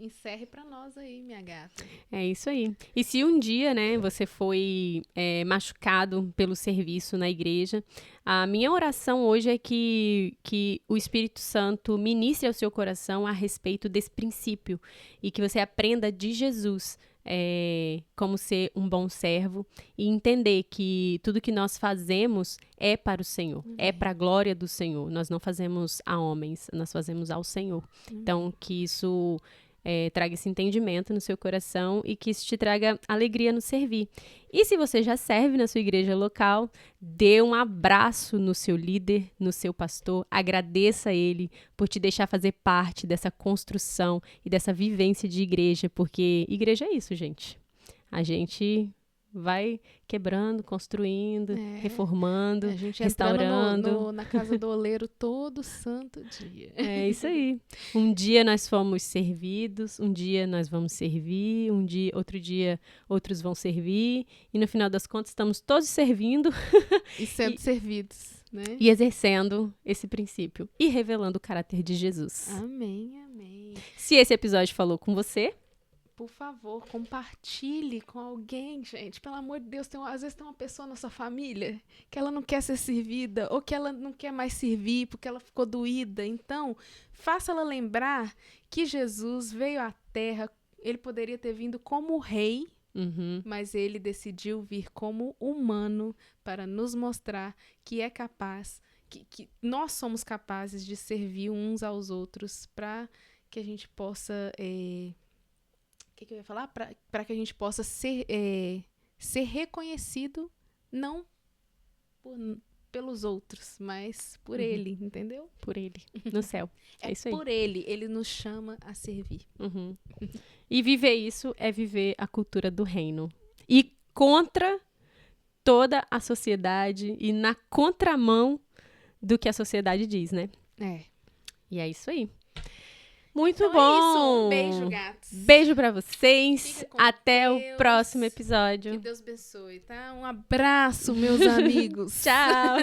encerre pra nós aí, minha gata. É isso aí. E se um dia, né, você foi machucado pelo serviço na igreja, a minha oração hoje é que o Espírito Santo ministre ao seu coração a respeito desse princípio e que você aprenda de Jesus como ser um bom servo e entender que tudo que nós fazemos é para o Senhor, é para a glória do Senhor. Nós não fazemos a homens, nós fazemos ao Senhor. Então, que isso traga esse entendimento no seu coração e que isso te traga alegria no servir. E se você já serve na sua igreja local, dê um abraço no seu líder, no seu pastor, agradeça a ele por te deixar fazer parte dessa construção e dessa vivência de igreja, porque igreja é isso, gente. A gente vai quebrando, construindo, reformando, A gente restaurando. entrando na casa do oleiro todo santo dia. É isso aí. Um dia nós fomos servidos, um dia nós vamos servir, outro dia outros vão servir, e no final das contas estamos todos servindo E sendo servidos, né? e exercendo esse princípio e revelando o caráter de Jesus. Amém, amém. Se esse episódio falou com você, Por favor, compartilhe com alguém, gente. Pelo amor de Deus, às vezes tem uma pessoa na sua família que ela não quer ser servida ou que ela não quer mais servir porque ela ficou doída. Então, faça ela lembrar que Jesus veio à Terra. Ele poderia ter vindo como rei, mas ele decidiu vir como humano para nos mostrar que é capaz, que nós somos capazes de servir uns aos outros para que a gente possa... O que eu ia falar? Para que a gente possa ser reconhecido não pelos outros, mas por ele, entendeu? por ele, no céu. É isso aí. Por ele nos chama a servir. E viver isso é viver a cultura do reino. E contra toda a sociedade e na contramão do que a sociedade diz, né? E é isso aí. Muito Então bom! É isso. Um beijo, gatos. Beijo pra vocês. Fica com Até o Deus. próximo Que episódio. Deus abençoe, tá? Um abraço, meus amigos. Tchau!